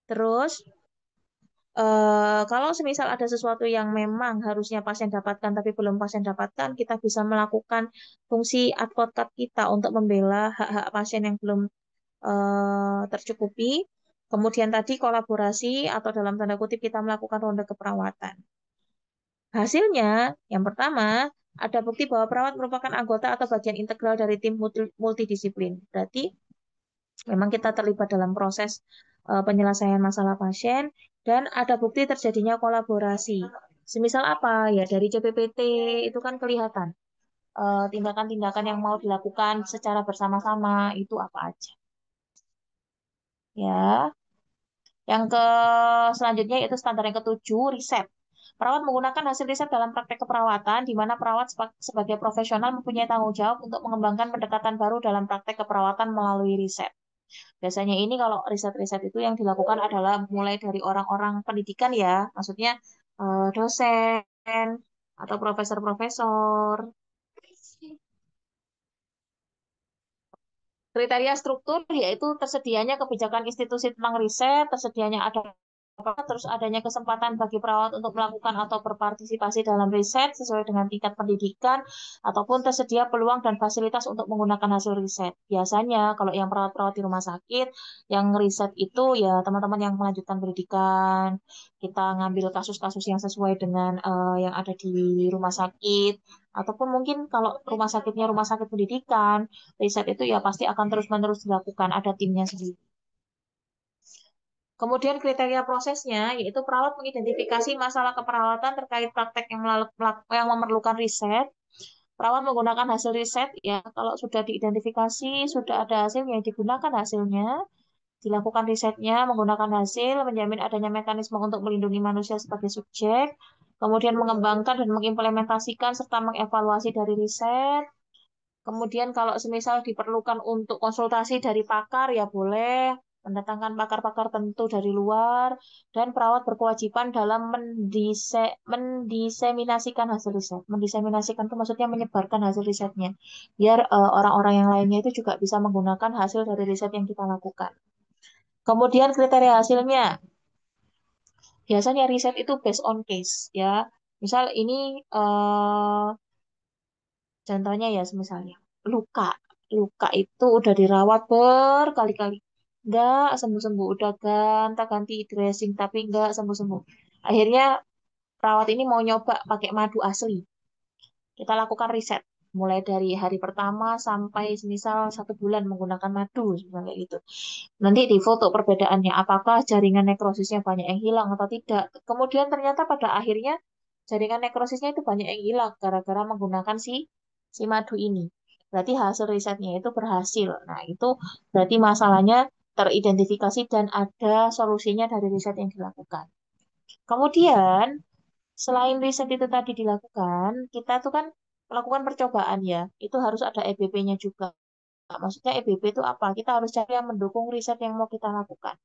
Terus kalau semisal ada sesuatu yang memang harusnya pasien dapatkan tapi belum pasien dapatkan, kita bisa melakukan fungsi advokat kita untuk membela hak-hak pasien yang belum tercukupi. Kemudian tadi kolaborasi atau dalam tanda kutip kita melakukan ronde keperawatan. Hasilnya, yang pertama, ada bukti bahwa perawat merupakan anggota atau bagian integral dari tim multidisiplin. Berarti memang kita terlibat dalam proses penyelesaian masalah pasien dan ada bukti terjadinya kolaborasi. Semisal apa? Ya dari CPPT itu kan kelihatan tindakan-tindakan yang mau dilakukan secara bersama-sama itu apa aja. Ya. Yang ke selanjutnya yaitu standar yang ketujuh, riset. Perawat menggunakan hasil riset dalam praktek keperawatan, di mana perawat sebagai profesional mempunyai tanggung jawab untuk mengembangkan pendekatan baru dalam praktek keperawatan melalui riset. Biasanya ini kalau riset-riset itu yang dilakukan adalah mulai dari orang-orang pendidikan ya, maksudnya dosen atau profesor-profesor. Kriteria struktur yaitu tersedianya kebijakan institusi tentang riset, tersedianya ada terus adanya kesempatan bagi perawat untuk melakukan atau berpartisipasi dalam riset sesuai dengan tingkat pendidikan, ataupun tersedia peluang dan fasilitas untuk menggunakan hasil riset. Biasanya kalau yang perawat-perawat di rumah sakit, yang riset itu ya teman-teman yang melanjutkan pendidikan, kita ngambil kasus-kasus yang sesuai dengan yang ada di rumah sakit, ataupun mungkin kalau rumah sakitnya rumah sakit pendidikan, riset itu ya pasti akan terus-menerus dilakukan, ada timnya sendiri. Kemudian kriteria prosesnya, yaitu perawat mengidentifikasi masalah keperawatan terkait praktek yang memerlukan riset. Perawat menggunakan hasil riset, ya kalau sudah diidentifikasi, sudah ada hasilnya, digunakan hasilnya, dilakukan risetnya, menggunakan hasil, menjamin adanya mekanisme untuk melindungi manusia sebagai subjek, kemudian mengembangkan dan mengimplementasikan serta mengevaluasi dari riset. Kemudian kalau semisal diperlukan untuk konsultasi dari pakar ya boleh mendatangkan pakar-pakar tentu dari luar dan perawat berkewajiban dalam mendiseminasikan hasil riset. Mendiseminasikan itu maksudnya menyebarkan hasil risetnya biar orang-orang yang lainnya itu juga bisa menggunakan hasil dari riset yang kita lakukan. Kemudian kriteria hasilnya. Biasanya riset itu based on case ya. Misal ini contohnya ya, misalnya luka. Luka itu udah dirawat berkali-kali. Nggak sembuh-sembuh. Udah ganti dressing, tapi nggak sembuh-sembuh. Akhirnya perawat ini mau nyoba pakai madu asli. Kita lakukan riset. Mulai dari hari pertama sampai misal 1 bulan menggunakan madu. Misalnya gitu. Nanti difoto perbedaannya. Apakah jaringan nekrosisnya banyak yang hilang atau tidak. Kemudian ternyata pada akhirnya jaringan nekrosisnya itu banyak yang hilang gara-gara menggunakan si madu ini. Berarti hasil risetnya itu berhasil. Nah, itu berarti masalahnya teridentifikasi dan ada solusinya dari riset yang dilakukan. Kemudian, selain riset itu tadi dilakukan, kita tuh kan melakukan percobaan ya. Itu harus ada EBP-nya juga. Maksudnya EBP itu apa? Kita harus cari yang mendukung riset yang mau kita lakukan.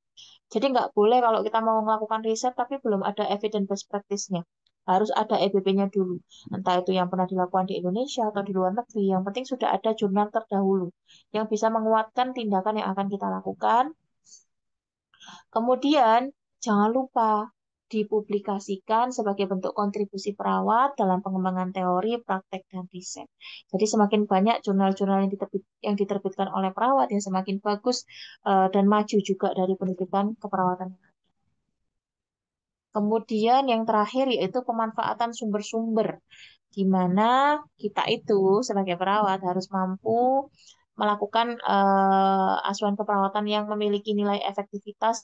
Jadi nggak boleh kalau kita mau melakukan riset tapi belum ada evidence best practice-nya. Harus ada EBP-nya dulu. Entah itu yang pernah dilakukan di Indonesia atau di luar negeri. Yang penting sudah ada jurnal terdahulu yang bisa menguatkan tindakan yang akan kita lakukan. Kemudian jangan lupa dipublikasikan sebagai bentuk kontribusi perawat dalam pengembangan teori, praktek, dan riset. Jadi semakin banyak jurnal-jurnal yang diterbitkan oleh perawat yang semakin bagus dan maju juga dari pendidikan keperawatan. Kemudian yang terakhir yaitu pemanfaatan sumber-sumber, di mana kita itu sebagai perawat harus mampu melakukan asuhan keperawatan yang memiliki nilai efektivitas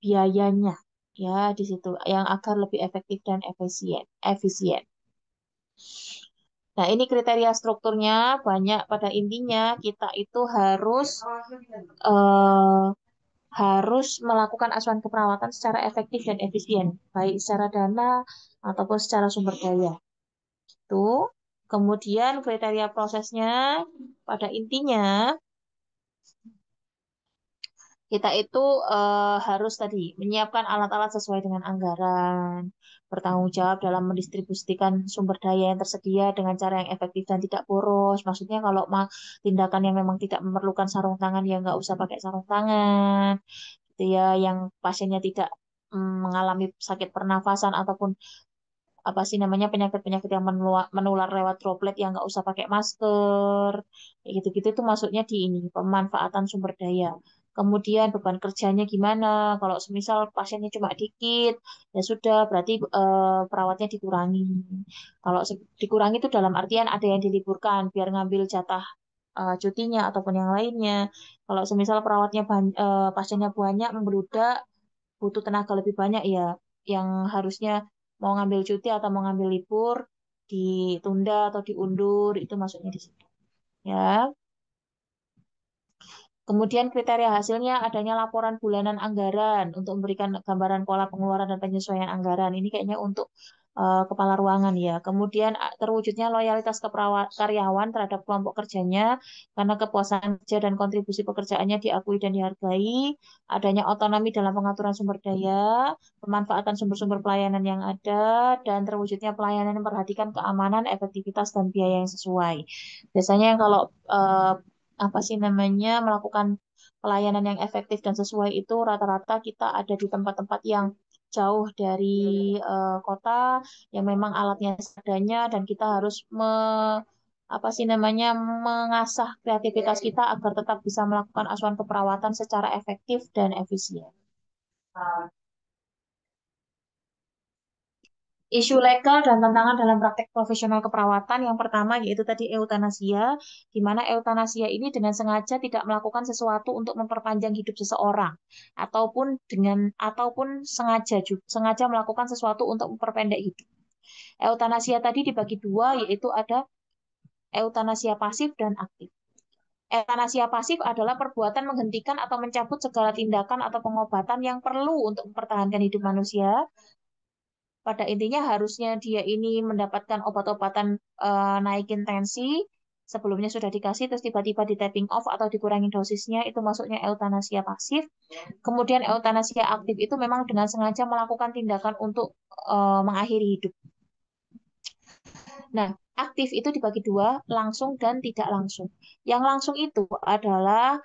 biayanya, ya di situ yang agar lebih efektif dan efisien. Nah, ini kriteria strukturnya banyak. Pada intinya kita itu eh, harus melakukan asuhan keperawatan secara efektif dan efisien, baik secara dana ataupun secara sumber daya. Itu. Kemudian kriteria prosesnya pada intinya kita itu harus tadi menyiapkan alat-alat sesuai dengan anggaran, bertanggung jawab dalam mendistribusikan sumber daya yang tersedia dengan cara yang efektif dan tidak boros. Maksudnya kalau tindakan yang memang tidak memerlukan sarung tangan ya nggak usah pakai sarung tangan, gitu ya. Yang pasiennya tidak mengalami sakit pernafasan ataupun apa sih namanya penyakit-penyakit yang menular lewat droplet yang nggak usah pakai masker, kayak gitu-gitu itu masuknya di ini pemanfaatan sumber daya. Kemudian beban kerjanya gimana? Kalau semisal pasiennya cuma dikit, ya sudah berarti perawatnya dikurangi. Kalau dikurangi itu dalam artian ada yang diliburkan biar ngambil jatah cutinya ataupun yang lainnya. Kalau semisal pasiennya banyak membludak, butuh tenaga lebih banyak ya, yang harusnya mau ngambil cuti atau mau ngambil libur ditunda atau diundur itu masuknya di situ ya. Kemudian kriteria hasilnya adanya laporan bulanan anggaran untuk memberikan gambaran pola pengeluaran dan penyesuaian anggaran. Ini kayaknya untuk kepala ruangan ya. Kemudian terwujudnya loyalitas karyawan terhadap kelompok kerjanya karena kepuasan kerja dan kontribusi pekerjaannya diakui dan dihargai. Adanya otonomi dalam pengaturan sumber daya, pemanfaatan sumber-sumber pelayanan yang ada, dan terwujudnya pelayanan yang memperhatikan keamanan, efektivitas, dan biaya yang sesuai. Biasanya yang kalau apa sih namanya melakukan pelayanan yang efektif dan sesuai itu rata-rata kita ada di tempat-tempat yang jauh dari kota yang memang alatnya seadanya dan kita harus apa sih namanya mengasah kreativitas kita agar tetap bisa melakukan asuhan keperawatan secara efektif dan efisien. Isu legal dan tantangan dalam praktek profesional keperawatan yang pertama yaitu tadi eutanasia, di mana eutanasia ini dengan sengaja tidak melakukan sesuatu untuk memperpanjang hidup seseorang, ataupun sengaja melakukan sesuatu untuk memperpendek hidup. Eutanasia tadi dibagi dua, yaitu ada eutanasia pasif dan aktif. Eutanasia pasif adalah perbuatan menghentikan atau mencabut segala tindakan atau pengobatan yang perlu untuk mempertahankan hidup manusia. Pada intinya harusnya dia ini mendapatkan obat-obatan naikin tensi, sebelumnya sudah dikasih terus tiba-tiba di tapping off atau dikurangi dosisnya, itu masuknya eutanasia pasif. Kemudian eutanasia aktif itu memang dengan sengaja melakukan tindakan untuk mengakhiri hidup. Nah, aktif itu dibagi dua, langsung dan tidak langsung. Yang langsung itu adalah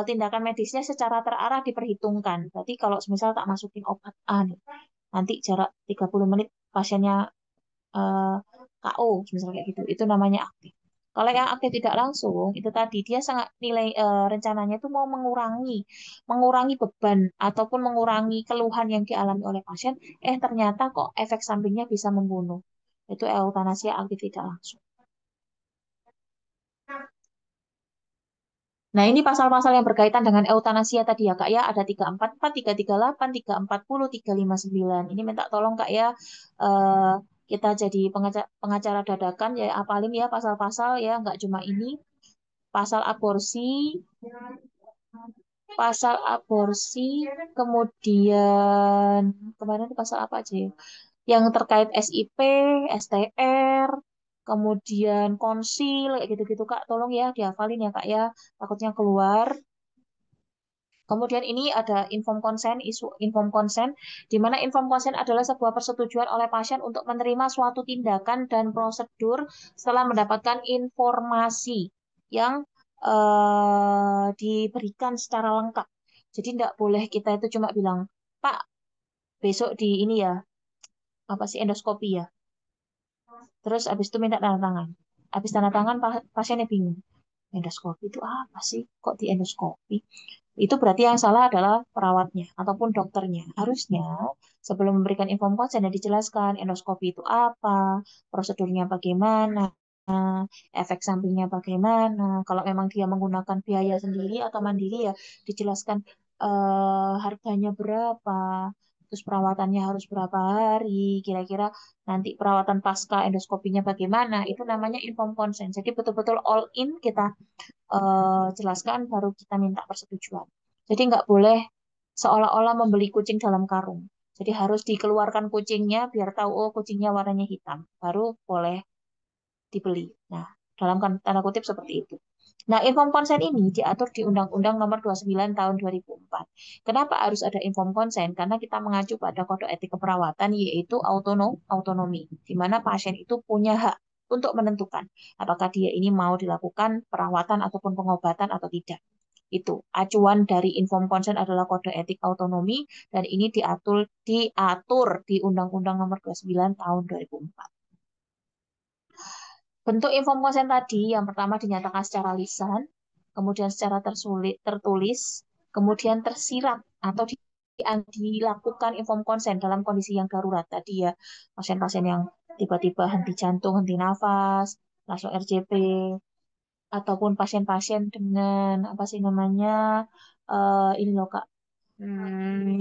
tindakan medisnya secara terarah diperhitungkan. Berarti kalau misal tak masukin obat A nih, nanti jarak 30 menit pasiennya KO, misalnya kayak gitu. Itu namanya aktif. Kalau yang aktif tidak langsung, itu tadi dia sangat nilai rencananya itu mau mengurangi beban ataupun mengurangi keluhan yang dialami oleh pasien. Ternyata kok efek sampingnya bisa membunuh. Itu eutanasia aktif tidak langsung. Nah, ini pasal-pasal yang berkaitan dengan eutanasia tadi ya, Kak ya. Ada 344, 338, 340, 359. Ini minta tolong Kak ya, eh, kita jadi pengacara dadakan ya, apalin ya pasal-pasal ya, nggak cuma ini. Pasal aborsi, pasal aborsi, kemudian kemarin itu pasal apa aja ya? Yang terkait SIP, STR, kemudian konsil, kayak gitu-gitu Kak. Tolong ya dihafalin ya Kak ya, takutnya keluar. Kemudian ini ada inform consent, isu inform consent, di mana inform consent adalah sebuah persetujuan oleh pasien untuk menerima suatu tindakan dan prosedur setelah mendapatkan informasi yang diberikan secara lengkap. Jadi tidak boleh kita itu cuma bilang, Pak, besok di ini ya, apa sih endoskopi ya. Terus habis itu minta tanda tangan. Habis tanda tangan pasiennya bingung. Endoskopi itu apa sih? Kok di endoskopi? Itu berarti yang salah adalah perawatnya ataupun dokternya. Harusnya sebelum memberikan info konsen dijelaskan endoskopi itu apa, prosedurnya bagaimana, efek sampingnya bagaimana. Kalau memang dia menggunakan biaya sendiri atau mandiri ya dijelaskan harganya berapa, terus perawatannya harus berapa hari, kira-kira nanti perawatan pasca endoskopinya bagaimana, itu namanya informed consent. Jadi betul-betul all in kita jelaskan, baru kita minta persetujuan. Jadi nggak boleh seolah-olah membeli kucing dalam karung. Jadi harus dikeluarkan kucingnya biar tahu, oh kucingnya warnanya hitam, baru boleh dibeli. Nah, dalam tanda kutip seperti itu. Nah, informed consent ini diatur di Undang-Undang Nomor 29 Tahun 2004. Kenapa harus ada informed consent? Karena kita mengacu pada Kode Etik Keperawatan, yaitu autonomi, di mana pasien itu punya hak untuk menentukan apakah dia ini mau dilakukan perawatan ataupun pengobatan atau tidak. Itu acuan dari informed consent adalah Kode Etik Autonomi, dan ini diatur di Undang-Undang Nomor 29 Tahun 2004. Bentuk informed consent tadi, yang pertama dinyatakan secara lisan, kemudian secara tertulis, kemudian tersirat atau dilakukan informed consent dalam kondisi yang darurat. Tadi ya, pasien-pasien yang tiba-tiba henti jantung, henti nafas, langsung RJP, ataupun pasien-pasien dengan apa sih namanya, ini loh Kak,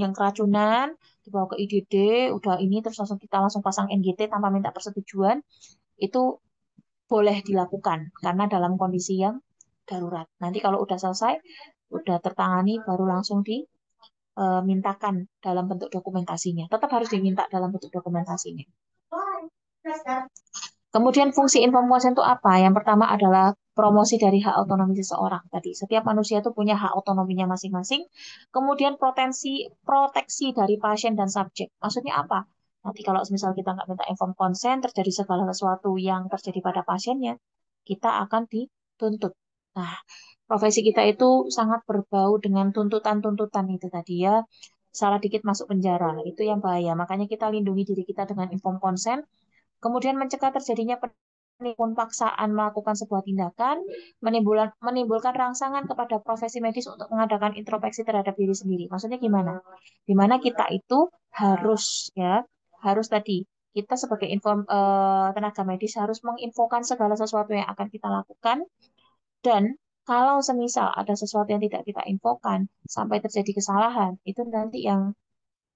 yang keracunan, dibawa ke IGD, udah ini terus langsung kita langsung pasang NGT tanpa minta persetujuan, itu boleh dilakukan karena dalam kondisi yang darurat. Nanti kalau udah selesai, udah tertangani, baru langsung dimintakan dalam bentuk dokumentasinya. Tetap harus diminta dalam bentuk dokumentasinya. Kemudian fungsi informed consent itu apa? Yang pertama adalah promosi dari hak otonomi seseorang. Tadi setiap manusia itu punya hak otonominya masing-masing. Kemudian proteksi dari pasien dan subjek. Maksudnya apa? Nanti kalau misal kita nggak minta informed consent, terjadi segala sesuatu yang terjadi pada pasiennya, kita akan dituntut. Nah, profesi kita itu sangat berbau dengan tuntutan-tuntutan itu tadi ya. Salah dikit masuk penjara, itu yang bahaya. Makanya kita lindungi diri kita dengan informed consent. Kemudian mencegah terjadinya penipuan paksaan melakukan sebuah tindakan, menimbulkan rangsangan kepada profesi medis untuk mengadakan introspeksi terhadap diri sendiri. Maksudnya gimana? Dimana kita itu harus tadi kita sebagai tenaga medis harus menginfokan segala sesuatu yang akan kita lakukan, dan kalau semisal ada sesuatu yang tidak kita infokan sampai terjadi kesalahan, itu nanti yang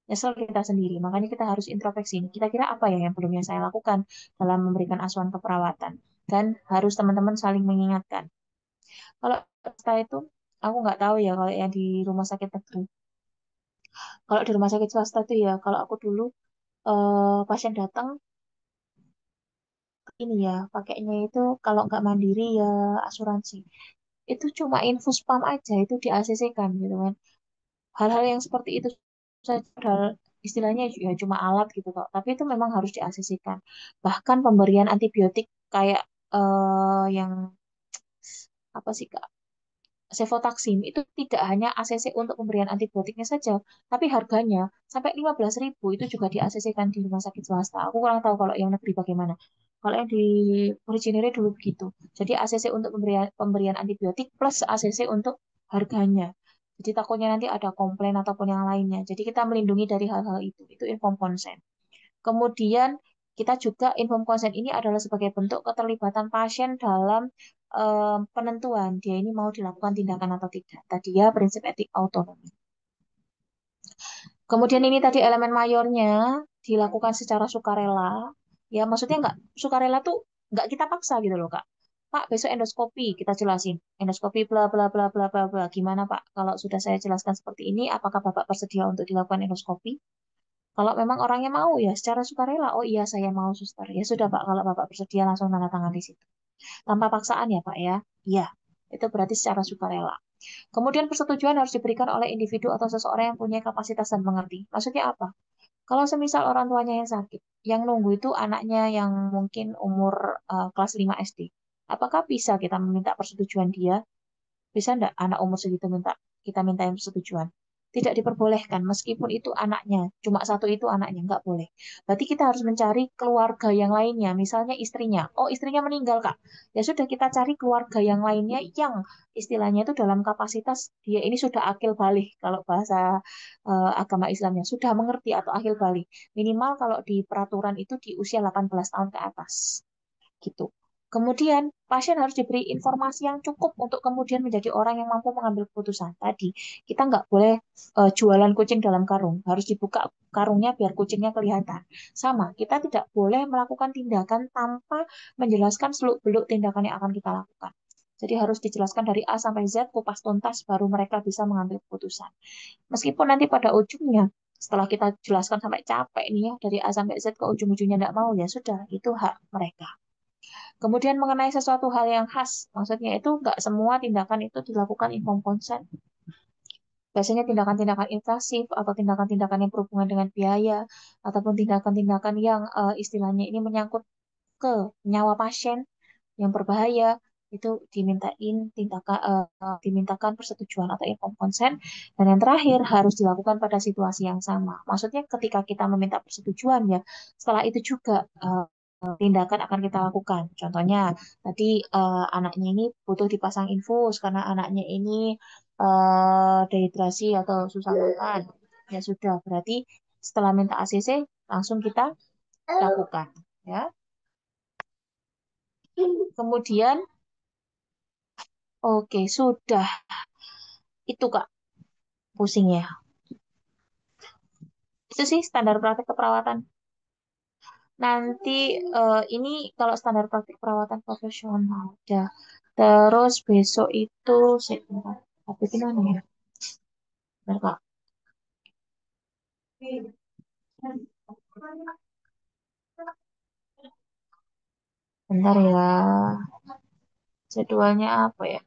nyesel kita sendiri. Makanya kita harus introspeksi. Kira-kira apa ya yang belum saya lakukan dalam memberikan asuhan keperawatan. Dan harus teman-teman saling mengingatkan. Kalau swasta itu, aku nggak tahu ya kalau yang di rumah sakit negeri. Kalau di rumah sakit swasta itu ya, kalau aku dulu pasien datang, ini ya, pakainya itu kalau nggak mandiri ya asuransi. Itu cuma infus pam aja, itu di ACC-kan gitu kan. Hal-hal yang seperti itu saja, padahal istilahnya ya cuma alat gitu kok. Tapi itu memang harus diasesikan. Bahkan pemberian antibiotik kayak yang apa sih Kak? Cefotaxim itu tidak hanya ACC untuk pemberian antibiotiknya saja, tapi harganya sampai 15.000 itu juga di-ACC-kan di rumah sakit swasta. Aku kurang tahu kalau yang negeri bagaimana. Kalau yang di originary dulu begitu. Jadi ACC untuk pemberian antibiotik plus ACC untuk harganya. Jadi takutnya nanti ada komplain ataupun yang lainnya. Jadi kita melindungi dari hal-hal itu. Itu informed consent. Kemudian kita juga informed consent ini adalah sebagai bentuk keterlibatan pasien dalam penentuan dia ini mau dilakukan tindakan atau tidak. Tadi ya prinsip etik autonomi. Kemudian ini tadi elemen mayornya dilakukan secara sukarela. Ya maksudnya nggak sukarela tuh nggak kita paksa gitu loh Kak. Pak, besok endoskopi, kita jelasin. Endoskopi bla bla bla bla bla bla. Gimana Pak? Kalau sudah saya jelaskan seperti ini, apakah Bapak bersedia untuk dilakukan endoskopi? Kalau memang orangnya mau ya secara sukarela, oh iya saya mau suster. Ya sudah Pak, kalau Bapak bersedia langsung tanda tangan di situ. Tanpa paksaan ya Pak ya. Iya, itu berarti secara sukarela. Kemudian persetujuan harus diberikan oleh individu atau seseorang yang punya kapasitas dan mengerti. Maksudnya apa? Kalau semisal orang tuanya yang sakit, yang nunggu itu anaknya yang mungkin umur kelas 5 SD. Apakah bisa kita meminta persetujuan dia? Bisa enggak anak umur segitu kita minta persetujuan? Tidak diperbolehkan, meskipun itu anaknya, cuma satu itu anaknya, nggak boleh. Berarti kita harus mencari keluarga yang lainnya, misalnya istrinya. Oh, istrinya meninggal, Kak. Ya sudah, kita cari keluarga yang lainnya yang istilahnya itu dalam kapasitas dia ini sudah akil balik, kalau bahasa agama Islamnya, sudah mengerti atau akil balik. Minimal kalau di peraturan itu di usia 18 tahun ke atas. Gitu. Kemudian, pasien harus diberi informasi yang cukup untuk kemudian menjadi orang yang mampu mengambil keputusan. Tadi, kita nggak boleh jualan kucing dalam karung. Harus dibuka karungnya biar kucingnya kelihatan. Sama, kita tidak boleh melakukan tindakan tanpa menjelaskan seluk-beluk tindakan yang akan kita lakukan. Jadi harus dijelaskan dari A sampai Z, kupas tuntas, baru mereka bisa mengambil keputusan. Meskipun nanti pada ujungnya, setelah kita jelaskan sampai capek nih ya, dari A sampai Z ke ujung-ujungnya nggak mau, ya sudah, itu hak mereka. Kemudian mengenai sesuatu hal yang khas, maksudnya itu nggak semua tindakan itu dilakukan informed consent. Biasanya tindakan-tindakan invasif atau tindakan-tindakan yang berhubungan dengan biaya, ataupun tindakan-tindakan yang istilahnya ini menyangkut ke nyawa pasien yang berbahaya, itu dimintakan persetujuan atau informed consent. Dan yang terakhir harus dilakukan pada situasi yang sama. Maksudnya ketika kita meminta persetujuan ya, setelah itu juga tindakan akan kita lakukan. Contohnya tadi anaknya ini butuh dipasang infus karena anaknya ini dehidrasi atau susah makan. Ya sudah, berarti setelah minta ACC langsung kita lakukan ya. Kemudian oke, sudah. Itu Kak, pusing ya. Itu sih standar praktek keperawatan. Nanti ini kalau standar praktek perawatan profesional. Udah. Terus besok itu, sebentar. Tapi gimana ya? Bentar, Kak. Bentar ya. Jadwalnya apa ya?